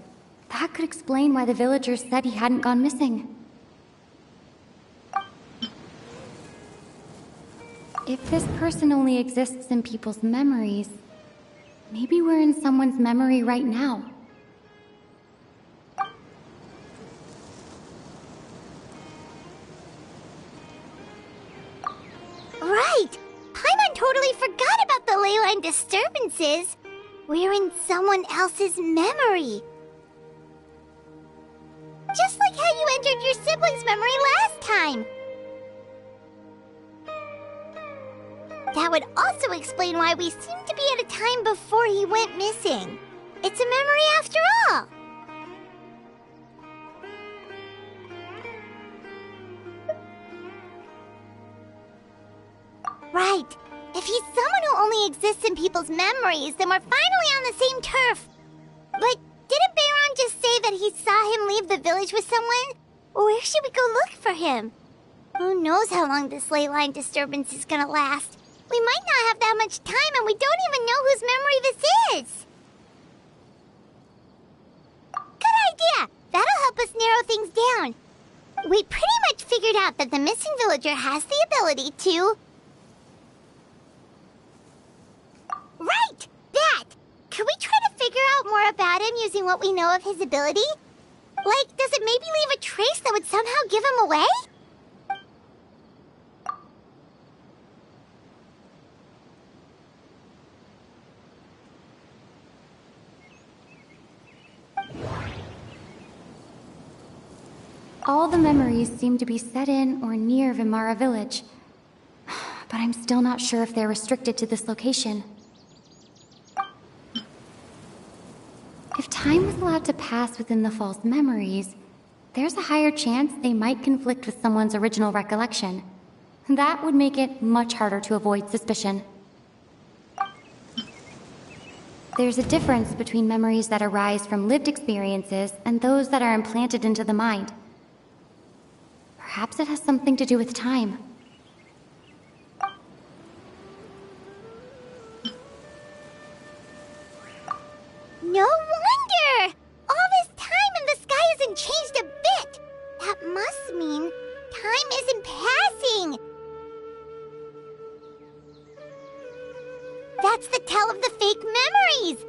that could explain why the villagers said he hadn't gone missing. If this person only exists in people's memories, maybe we're in someone's memory right now. Right! Paimon totally forgot about the ley line disturbances. We're in someone else's memory. Just like how you entered your sibling's memory last time. That would also explain why we seem to be at a time before he went missing. It's a memory after all. Right. If he's someone who only exists in people's memories, then we're finally on the same turf. But didn't Bayron just say that he saw him leave the village with someone? Where should we go look for him? Who knows how long this ley line disturbance is gonna last? We might not have that much time, and we don't even know whose memory this is. Good idea! That'll help us narrow things down. We pretty much figured out that the missing villager has the ability to... Right! That! Could we try to figure out more about him using what we know of his ability? Like, does it maybe leave a trace that would somehow give him away? All the memories seem to be set in or near Vimara village, but I'm still not sure if they're restricted to this location. If time was allowed to pass within the false memories, there's a higher chance they might conflict with someone's original recollection. That would make it much harder to avoid suspicion. There's a difference between memories that arise from lived experiences and those that are implanted into the mind. Perhaps it has something to do with time. No wonder! All this time and the sky hasn't changed a bit! That must mean time isn't passing! That's the tell of the fake memories!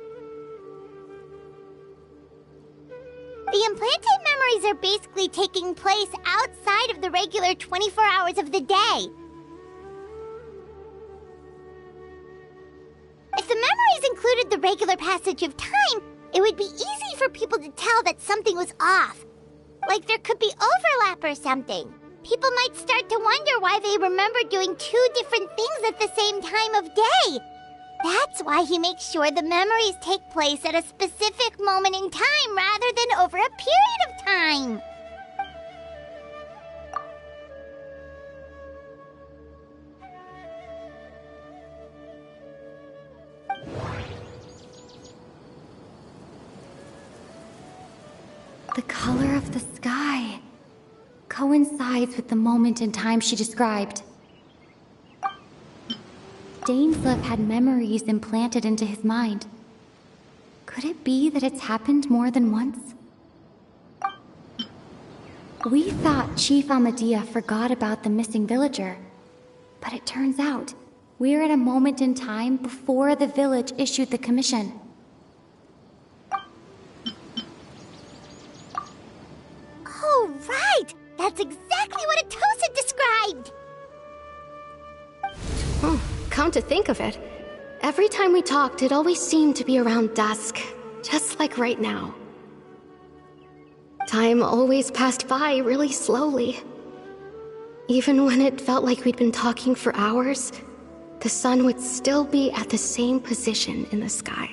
The implanted memories are basically taking place outside of the regular 24 hours of the day. If the memories included the regular passage of time, it would be easy for people to tell that something was off. Like there could be overlap or something. People might start to wonder why they remember doing two different things at the same time of day. That's why he makes sure the memories take place at a specific moment in time rather than over a period of time. coincides with the moment in time she described. Dainsleif had memories implanted into his mind. Could it be that it's happened more than once? We thought Chief Amadea forgot about the missing villager, but it turns out we're at a moment in time before the village issued the commission. Oh, right! That's exactly what Atosa described! Come to think of it, every time we talked, it always seemed to be around dusk, just like right now. Time always passed by really slowly. Even when it felt like we'd been talking for hours, the sun would still be at the same position in the sky.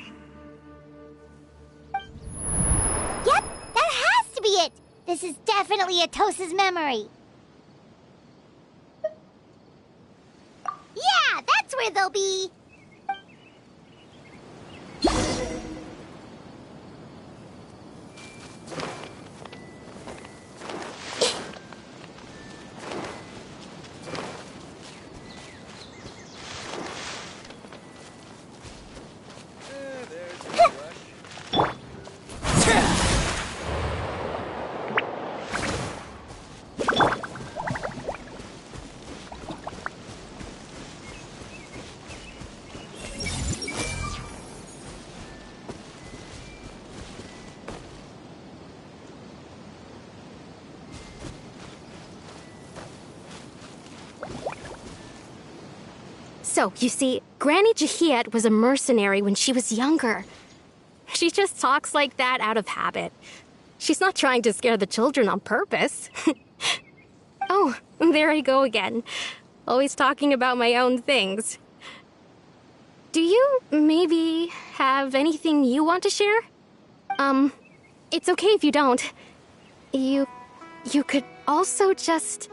Yep, that has to be it! This is definitely Atosa's memory. Yeah, that's where they'll be! So, you see, Granny Jahiet was a mercenary when she was younger. She just talks like that out of habit. She's not trying to scare the children on purpose. Oh, there I go again. Always talking about my own things. Do you maybe have anything you want to share? It's okay if you don't. You could also just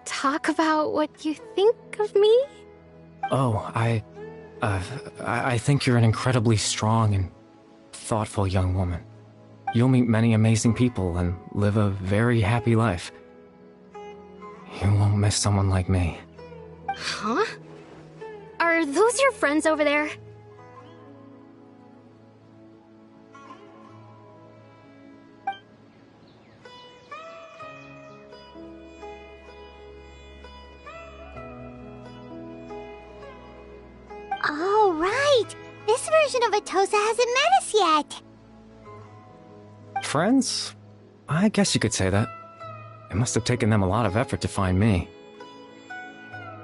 talk about what you think of me? Oh, I think you're an incredibly strong and thoughtful young woman. You'll meet many amazing people and live a very happy life. You won't miss someone like me. Huh? Are those your friends over there? Oh, right! This version of Atosa hasn't met us yet! Friends? I guess you could say that. It must have taken them a lot of effort to find me.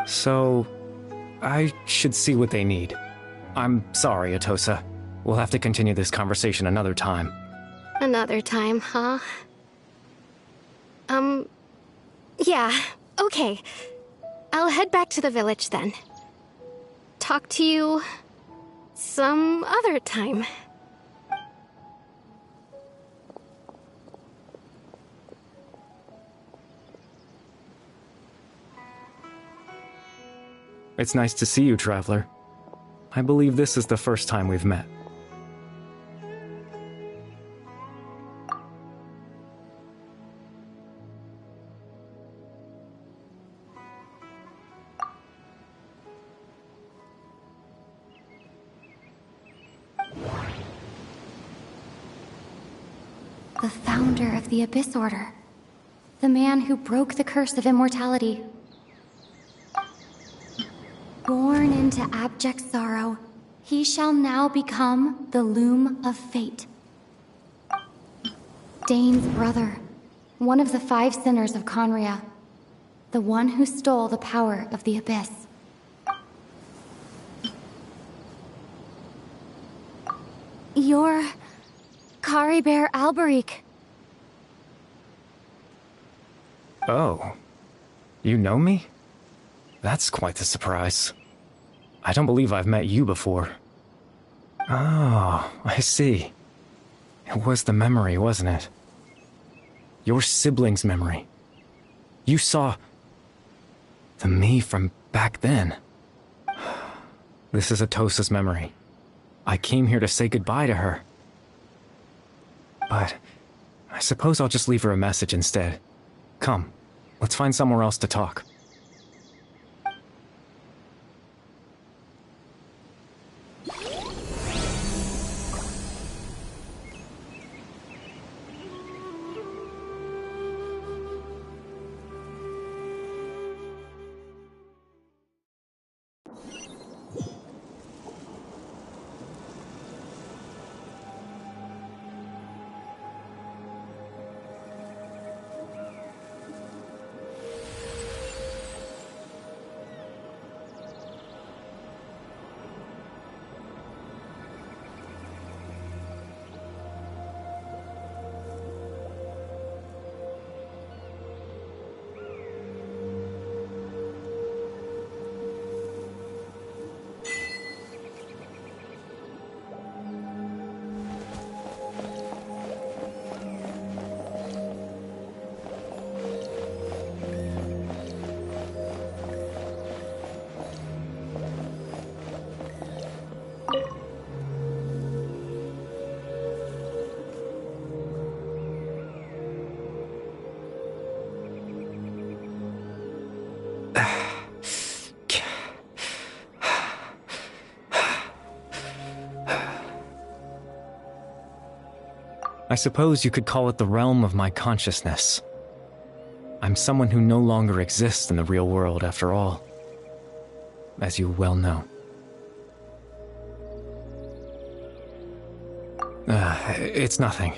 So, I should see what they need. I'm sorry, Atosa. We'll have to continue this conversation another time. Another time, huh? Yeah, okay. I'll head back to the village then. Talk to you some other time. It's nice to see you, Traveler. I believe this is the first time we've met. The founder of the Abyss Order. The man who broke the curse of immortality. Born into abject sorrow, he shall now become the Loom of Fate. Dane's brother, one of the 5 sinners of Conria. The one who stole the power of the Abyss. You're Caribert Alberic. Oh. You know me? That's quite the surprise. I don't believe I've met you before. Oh, I see. It was the memory, wasn't it? Your sibling's memory. You saw the me from back then. This is Atosa's memory. I came here to say goodbye to her. But I suppose I'll just leave her a message instead. Come, Let's find somewhere else to talk. I suppose you could call it the realm of my consciousness. I'm someone who no longer exists in the real world, after all, as you well know. It's nothing.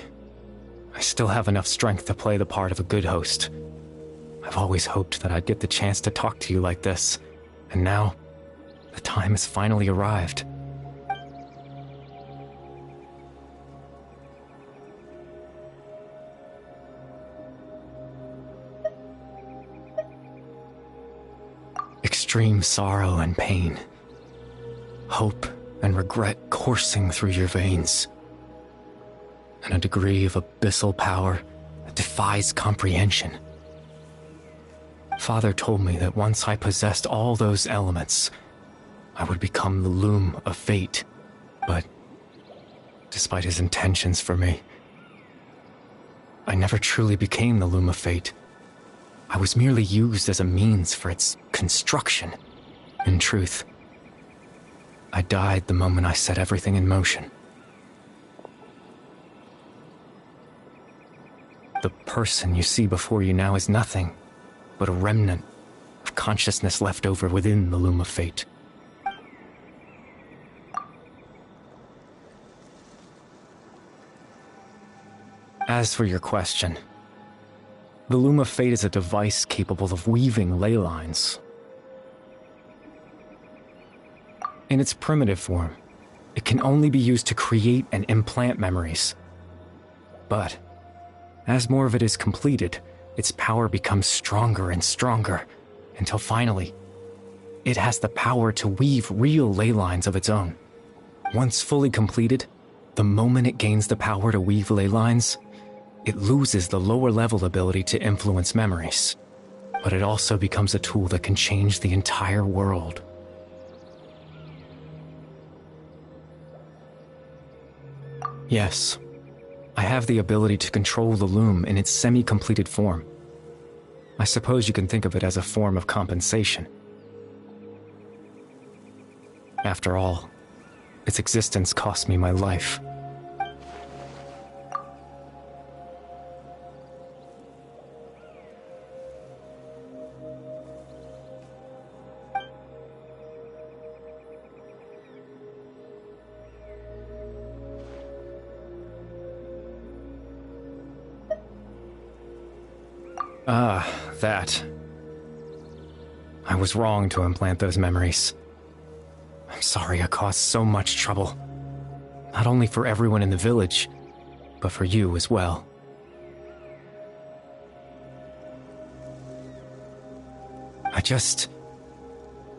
I still have enough strength to play the part of a good host. I've always hoped that I'd get the chance to talk to you like this, and now, the time has finally arrived. Extreme sorrow and pain, hope and regret coursing through your veins, and a degree of abyssal power that defies comprehension. Father told me that once I possessed all those elements, I would become the loom of fate, but despite his intentions for me, I never truly became the loom of fate. I was merely used as a means for its construction. In truth, I died the moment I set everything in motion. The person you see before you now is nothing but a remnant of consciousness left over within the loom of fate. As for your question, the loom of fate is a device capable of weaving ley lines. In its primitive form, it can only be used to create and implant memories. But as more of it is completed, its power becomes stronger and stronger, until finally, it has the power to weave real ley lines of its own. Once fully completed, the moment it gains the power to weave ley lines, it loses the lower-level ability to influence memories. But it also becomes a tool that can change the entire world. Yes, I have the ability to control the loom in its semi-completed form. I suppose you can think of it as a form of compensation. After all, its existence cost me my life. That. I was wrong to implant those memories. I'm sorry I caused so much trouble. Not only for everyone in the village, but for you as well. I just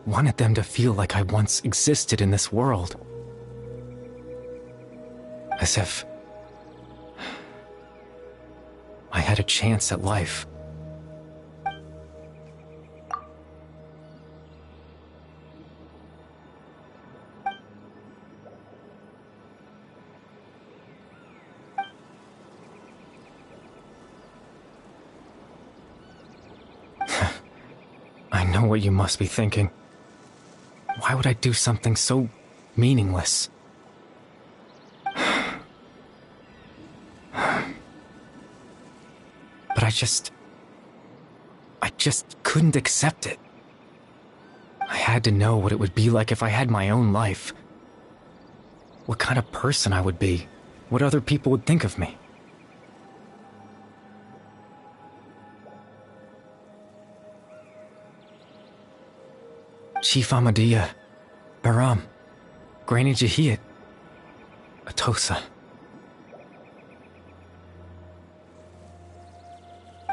wanted them to feel like I once existed in this world. As if I had a chance at life. I know what you must be thinking. Why would I do something so meaningless? But I just couldn't accept it. I had to know what it would be like if I had my own life. What kind of person I would be. What other people would think of me. Chief Ahmadiyya, Baram, Granny Jahiyat, Atosa.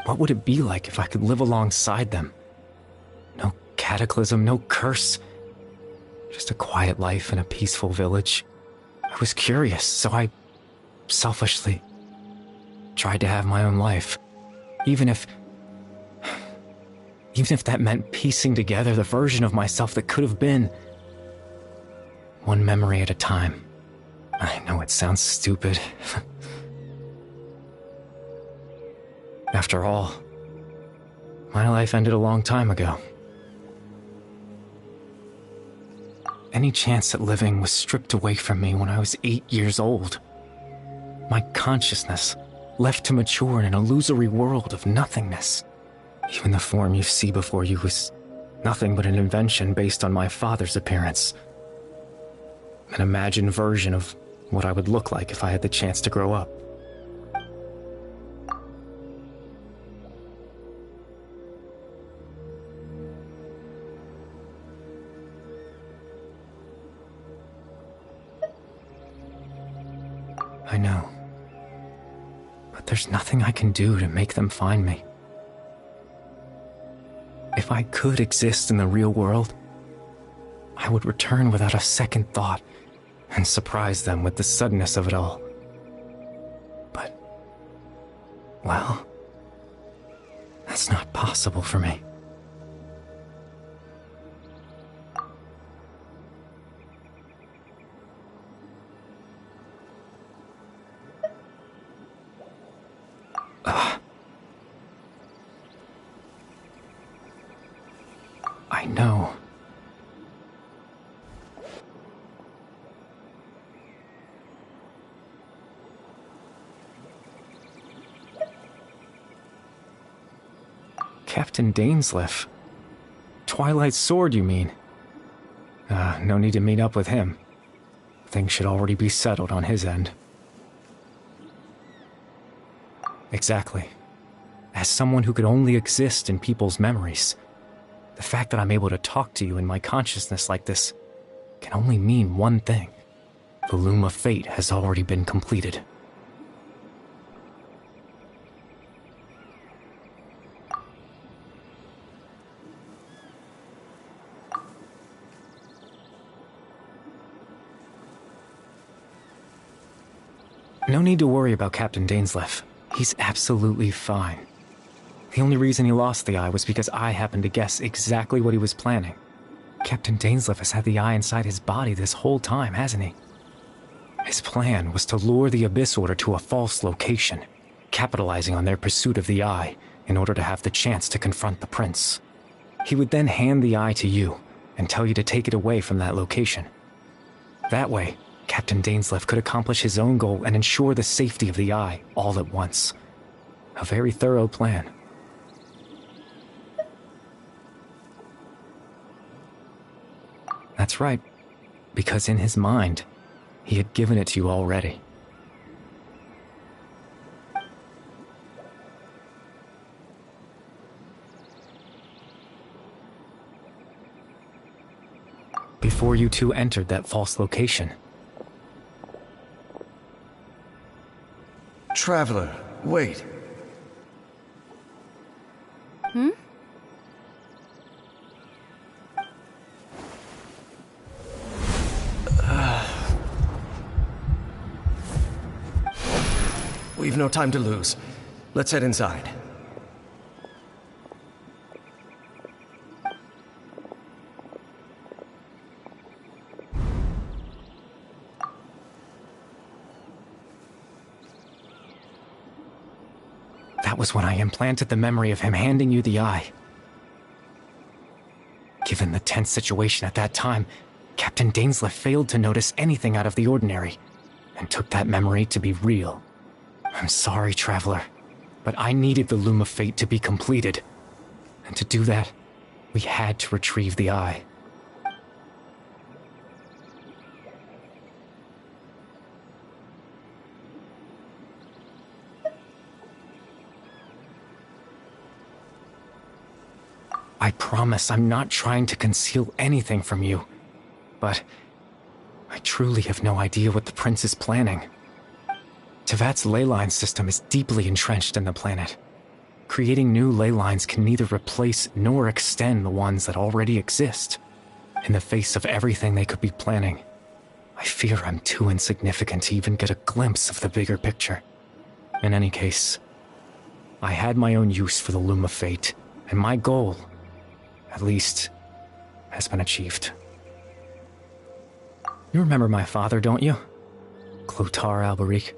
What would it be like if I could live alongside them? No cataclysm, no curse. Just a quiet life in a peaceful village. I was curious, so I selfishly tried to have my own life. Even if that meant piecing together the version of myself that could have been. One memory at a time. I know it sounds stupid. After all, my life ended a long time ago. Any chance at living was stripped away from me when I was 8 years old. My consciousness left to mature in an illusory world of nothingness. Even the form you see before you was nothing but an invention based on my father's appearance. An imagined version of what I would look like if I had the chance to grow up. I know. But there's nothing I can do to make them find me. If I could exist in the real world, I would return without a second thought and surprise them with the suddenness of it all. But, well, that's not possible for me. I know. Captain Dainsleif. Twilight Sword, you mean? No need to meet up with him. Things should already be settled on his end. Exactly. As someone who could only exist in people's memories, the fact that I'm able to talk to you in my consciousness like this can only mean one thing. The loom of fate has already been completed. No need to worry about Captain Dainsleif. He's absolutely fine. The only reason he lost the eye was because I happened to guess exactly what he was planning. Captain Dainsleif has had the eye inside his body this whole time, hasn't he? His plan was to lure the Abyss Order to a false location, capitalizing on their pursuit of the eye in order to have the chance to confront the prince. He would then hand the eye to you and tell you to take it away from that location. That way, Captain Dainsleif could accomplish his own goal and ensure the safety of the eye all at once. A very thorough plan. That's right, because in his mind, he had given it to you already. Before you two entered that false location. Traveler, wait. Hmm? We've no time to lose. Let's head inside. That was when I implanted the memory of him handing you the eye. Given the tense situation at that time, Captain Dainsleif failed to notice anything out of the ordinary, and took that memory to be real. I'm sorry, Traveler, but I needed the Loom of Fate to be completed. And to do that, we had to retrieve the eye. I promise I'm not trying to conceal anything from you, but I truly have no idea what the Prince is planning. Tevat's ley line system is deeply entrenched in the planet. Creating new ley lines can neither replace nor extend the ones that already exist. In the face of everything they could be planning, I fear I'm too insignificant to even get a glimpse of the bigger picture. In any case, I had my own use for the Loom of Fate, and my goal, at least, has been achieved. You remember my father, don't you? Clotar Alberic.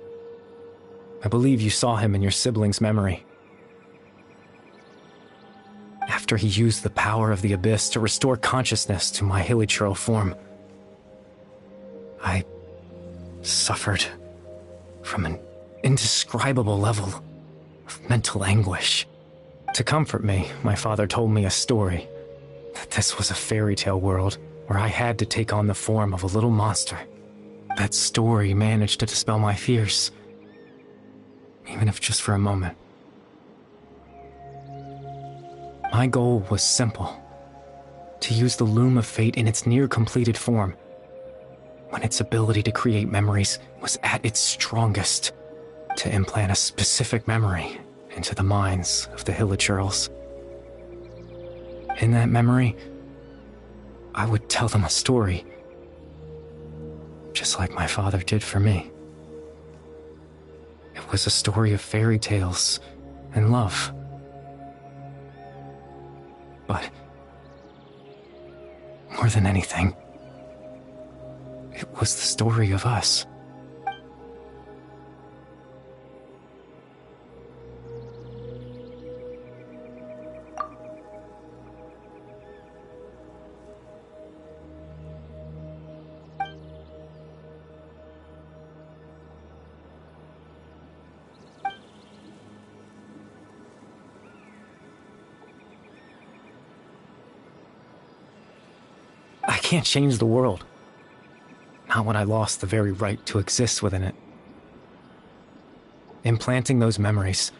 I believe you saw him in your sibling's memory. After he used the power of the Abyss to restore consciousness to my hilichurl form, I suffered from an indescribable level of mental anguish. To comfort me, my father told me a story, that this was a fairy tale world where I had to take on the form of a little monster. That story managed to dispel my fears, even if just for a moment. My goal was simple: to use the Loom of Fate in its near-completed form, when its ability to create memories was at its strongest, to implant a specific memory into the minds of the hilichurls. In that memory, I would tell them a story, just like my father did for me. It was a story of fairy tales and love. But more than anything, it was the story of us. I can't change the world. Not when I lost the very right to exist within it. Implanting those memories,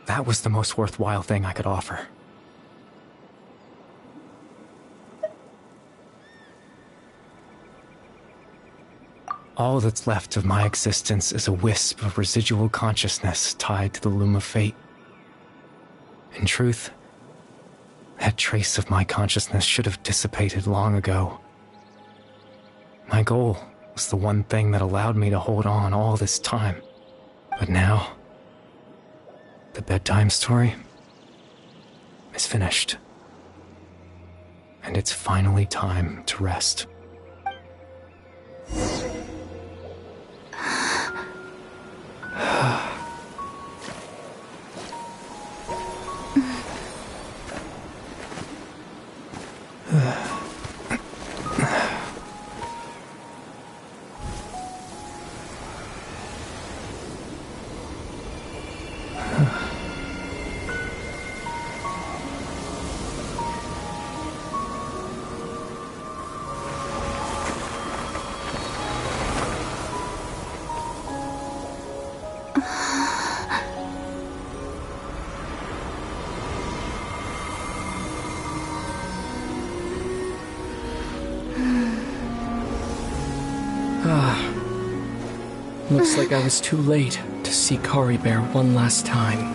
that was the most worthwhile thing I could offer. All that's left of my existence is a wisp of residual consciousness tied to the Loom of Fate. In truth, that trace of my consciousness should have dissipated long ago. My goal was the one thing that allowed me to hold on all this time. But now, the bedtime story is finished. And it's finally time to rest. Looks like I was too late to see Kari Bear one last time.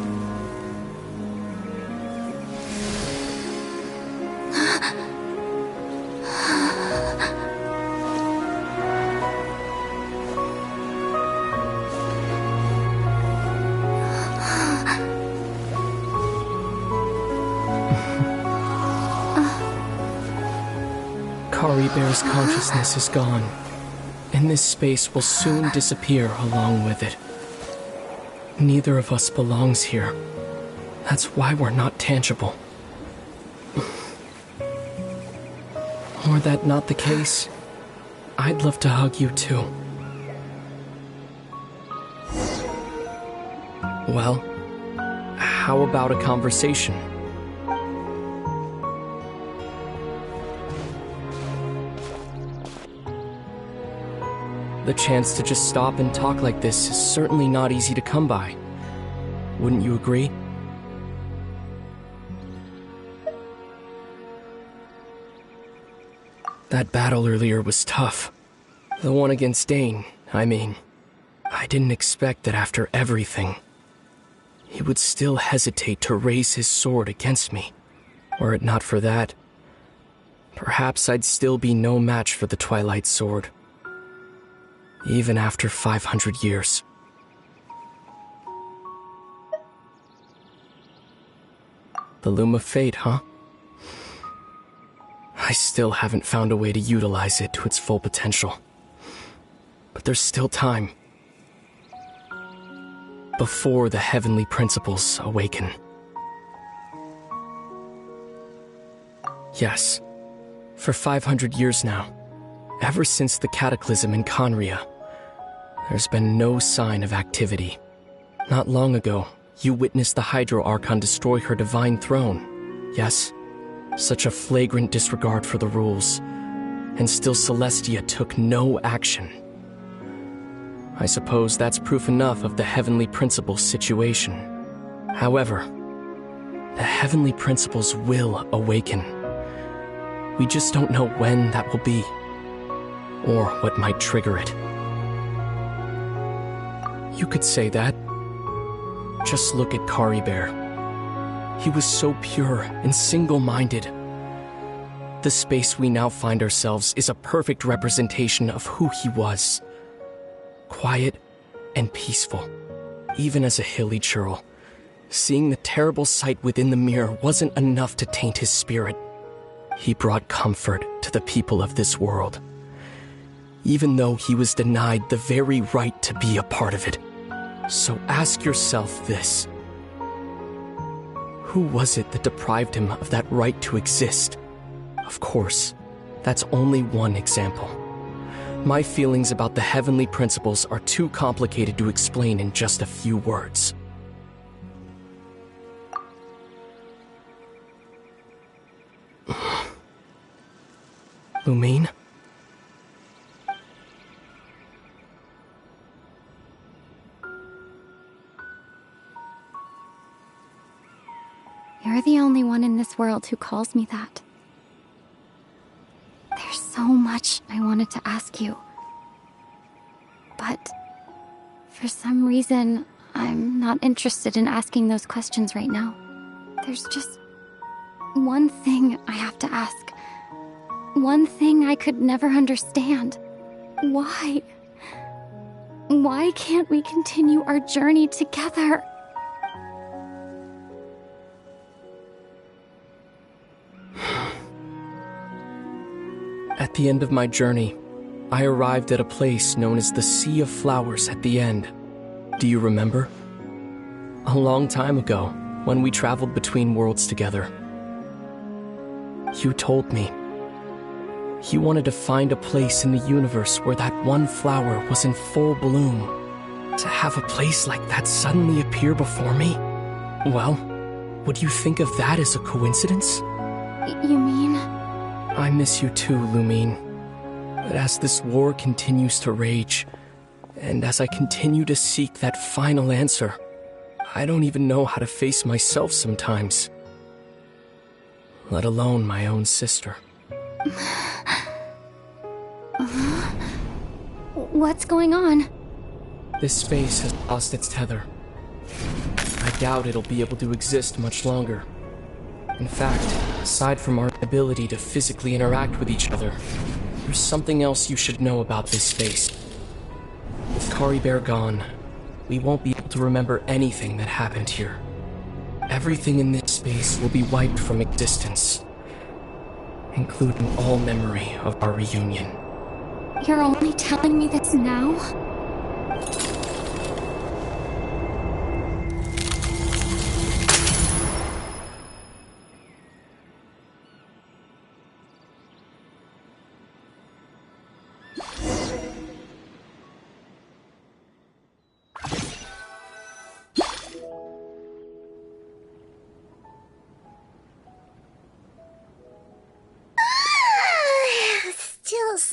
Kari Bear's consciousness is gone, and this space will soon disappear along with it. Neither of us belongs here. That's why we're not tangible. Were that not the case, I'd love to hug you too. Well, how about a conversation? The chance to just stop and talk like this is certainly not easy to come by. Wouldn't you agree? That battle earlier was tough. The one against Dane, I mean. I didn't expect that after everything, he would still hesitate to raise his sword against me. Were it not for that, perhaps I'd still be no match for the Twilight Sword. Even after 500 years. The Loom of Fate, huh? I still haven't found a way to utilize it to its full potential. But there's still time. Before the heavenly principles awaken. Yes, for 500 years now, ever since the cataclysm in Conria, there's been no sign of activity. Not long ago, you witnessed the Hydro Archon destroy her divine throne. Yes, such a flagrant disregard for the rules, and still Celestia took no action. I suppose that's proof enough of the Heavenly Principles situation. However, the Heavenly Principles will awaken. We just don't know when that will be, or what might trigger it. You could say that. Just look at Kari Bear. He was so pure and single-minded. The space we now find ourselves is a perfect representation of who he was. Quiet and peaceful. Even as a hilly churl, seeing the terrible sight within the mirror wasn't enough to taint his spirit. He brought comfort to the people of this world, even though he was denied the very right to be a part of it. So ask yourself this. Who was it that deprived him of that right to exist? Of course, that's only one example. My feelings about the Heavenly Principles are too complicated to explain in just a few words. Lumine? You're the only one in this world who calls me that. There's so much I wanted to ask you. But for some reason, I'm not interested in asking those questions right now. There's just one thing I have to ask. One thing I could never understand. Why? Why can't we continue our journey together? At the end of my journey, I arrived at a place known as the Sea of Flowers at the end. Do you remember? A long time ago, when we traveled between worlds together. You told me you wanted to find a place in the universe where that one flower was in full bloom. To have a place like that suddenly appear before me? Well, would you think of that as a coincidence? You mean? I miss you too, Lumine. But as this war continues to rage, and as I continue to seek that final answer, I don't even know how to face myself sometimes. Let alone my own sister. What's going on? This space has lost its tether. I doubt it'll be able to exist much longer. In fact, aside from our ability to physically interact with each other, there's something else you should know about this space. With Kari Bear gone, we won't be able to remember anything that happened here. Everything in this space will be wiped from existence, including all memory of our reunion. You're only telling me this now?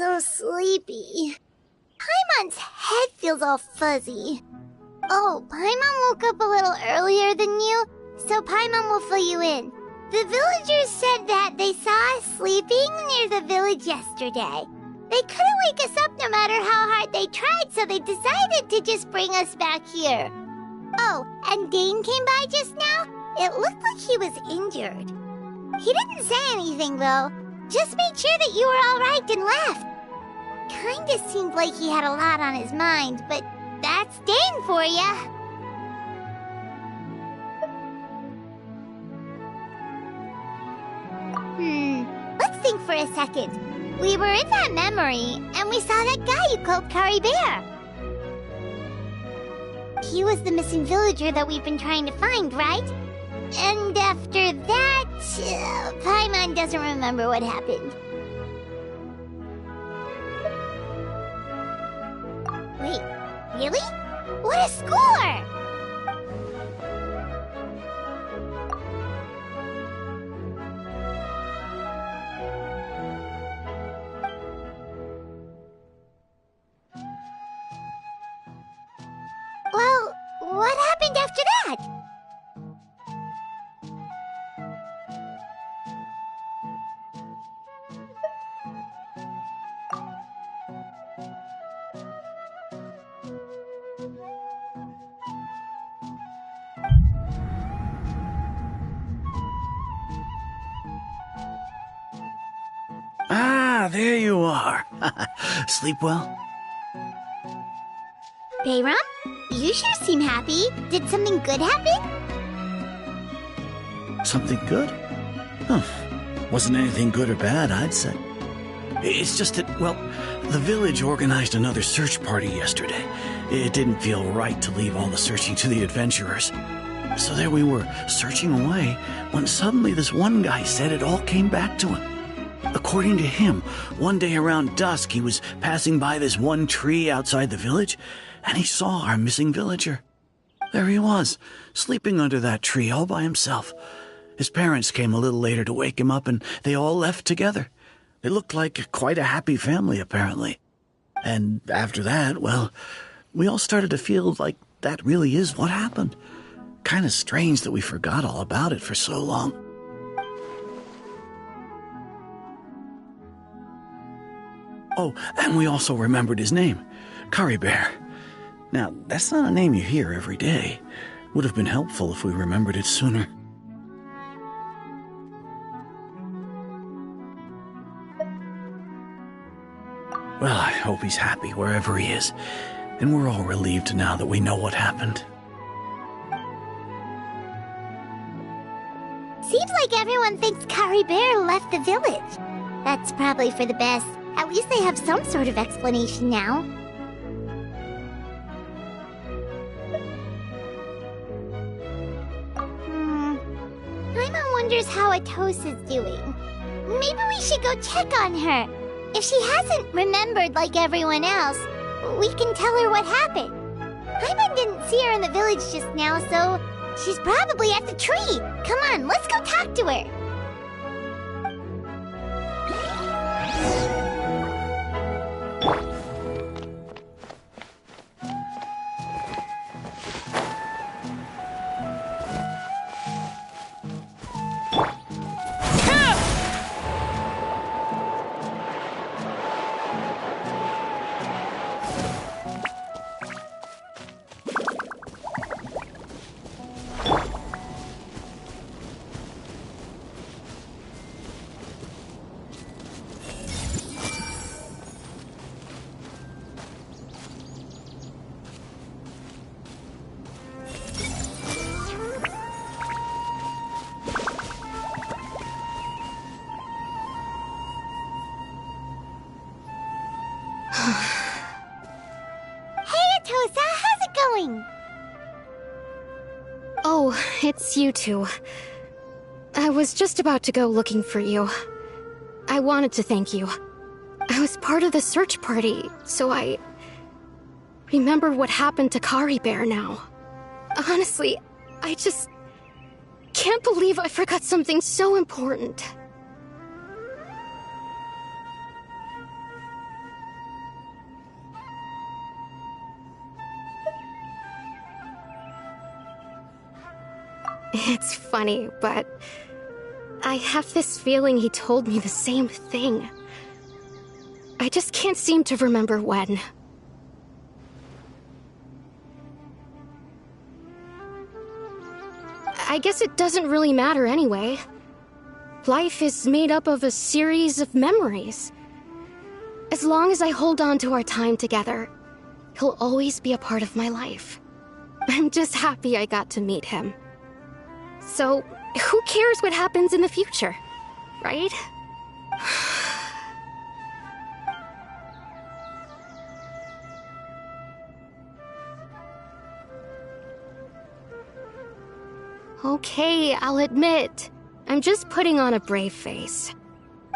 so sleepy. Paimon's head feels all fuzzy. Oh, Paimon woke up a little earlier than you, so Paimon will fill you in. The villagers said that they saw us sleeping near the village yesterday. They couldn't wake us up no matter how hard they tried, so they decided to just bring us back here. Oh, and Dane came by just now. It looked like he was injured. He didn't say anything, though. Just made sure that you were all right and left. Kinda seemed like he had a lot on his mind, but that's Dane for ya. Let's think for a second. We were in that memory, and we saw that guy you called Kari Bear. He was the missing villager that we've been trying to find, right? And after that, Paimon doesn't remember what happened. Wait, really? What a score! Well, what happened after that? Ah, there you are. Sleep well? Bayram, you sure seem happy. Did something good happen? Something good? Huh. Wasn't anything good or bad, I'd say. It's just that, well, the village organized another search party yesterday. It didn't feel right to leave all the searching to the adventurers. So there we were, searching away, when suddenly this one guy said it all came back to him. According to him, one day around dusk he was passing by this one tree outside the village, and he saw our missing villager. There he was, sleeping under that tree all by himself. His parents came a little later to wake him up, and they all left together. They looked like quite a happy family, apparently. And after that, well, we all started to feel like that really is what happened. Kind of strange that we forgot all about it for so long. Oh, and we also remembered his name, Kari Bear. Now, that's not a name you hear every day. Would have been helpful if we remembered it sooner. Well, I hope he's happy wherever he is, and we're all relieved now that we know what happened. Seems like everyone thinks Kari Bear left the village. That's probably for the best. At least they have some sort of explanation now. Paimon wonders how Atosa's doing. Maybe we should go check on her. If she hasn't remembered like everyone else, we can tell her what happened. Paimon didn't see her in the village just now, so she's probably at the tree. Come on, let's go talk to her. Oh, it's you two. I was just about to go looking for you. I wanted to thank you. I was part of the search party, so I remember what happened to Kari Bear now. Honestly, I just can't believe I forgot something so important. It's funny, but I have this feeling he told me the same thing. I just can't seem to remember when. I guess it doesn't really matter anyway. Life is made up of a series of memories. As long as I hold on to our time together, he'll always be a part of my life. I'm just happy I got to meet him. So, who cares what happens in the future, right? Okay, I'll admit, I'm just putting on a brave face.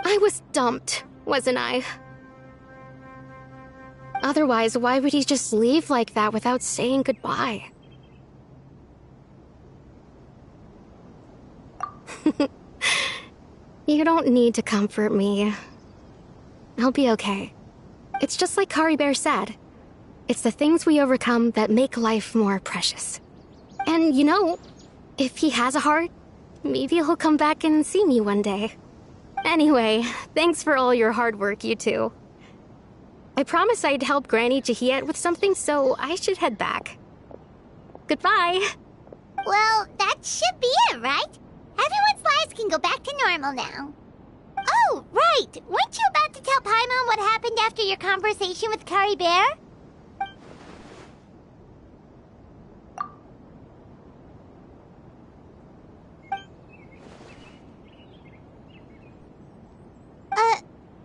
I was dumped, wasn't I? Otherwise, why would he just leave like that without saying goodbye? You don't need to comfort me. I'll be okay. It's just like Kari Bear said. It's the things we overcome that make life more precious. And you know, if he has a heart, maybe he'll come back and see me one day. Anyway, thanks for all your hard work, you two. I promised I'd help Granny Jahiet with something, so I should head back. Goodbye. Well, that should be it, right? Everyone's lives can go back to normal now. Oh, right! Weren't you about to tell Paimon what happened after your conversation with Kari Bear?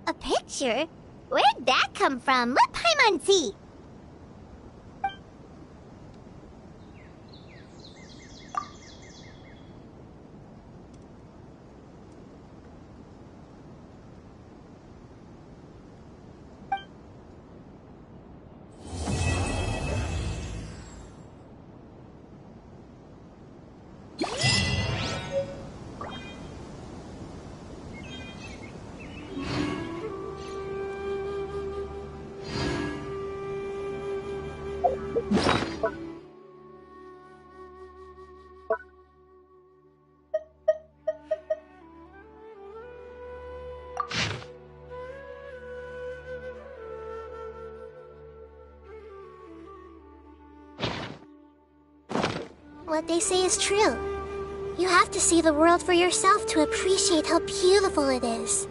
A picture? Where'd that come from? Let Paimon see. What they say is true. You have to see the world for yourself to appreciate how beautiful it is.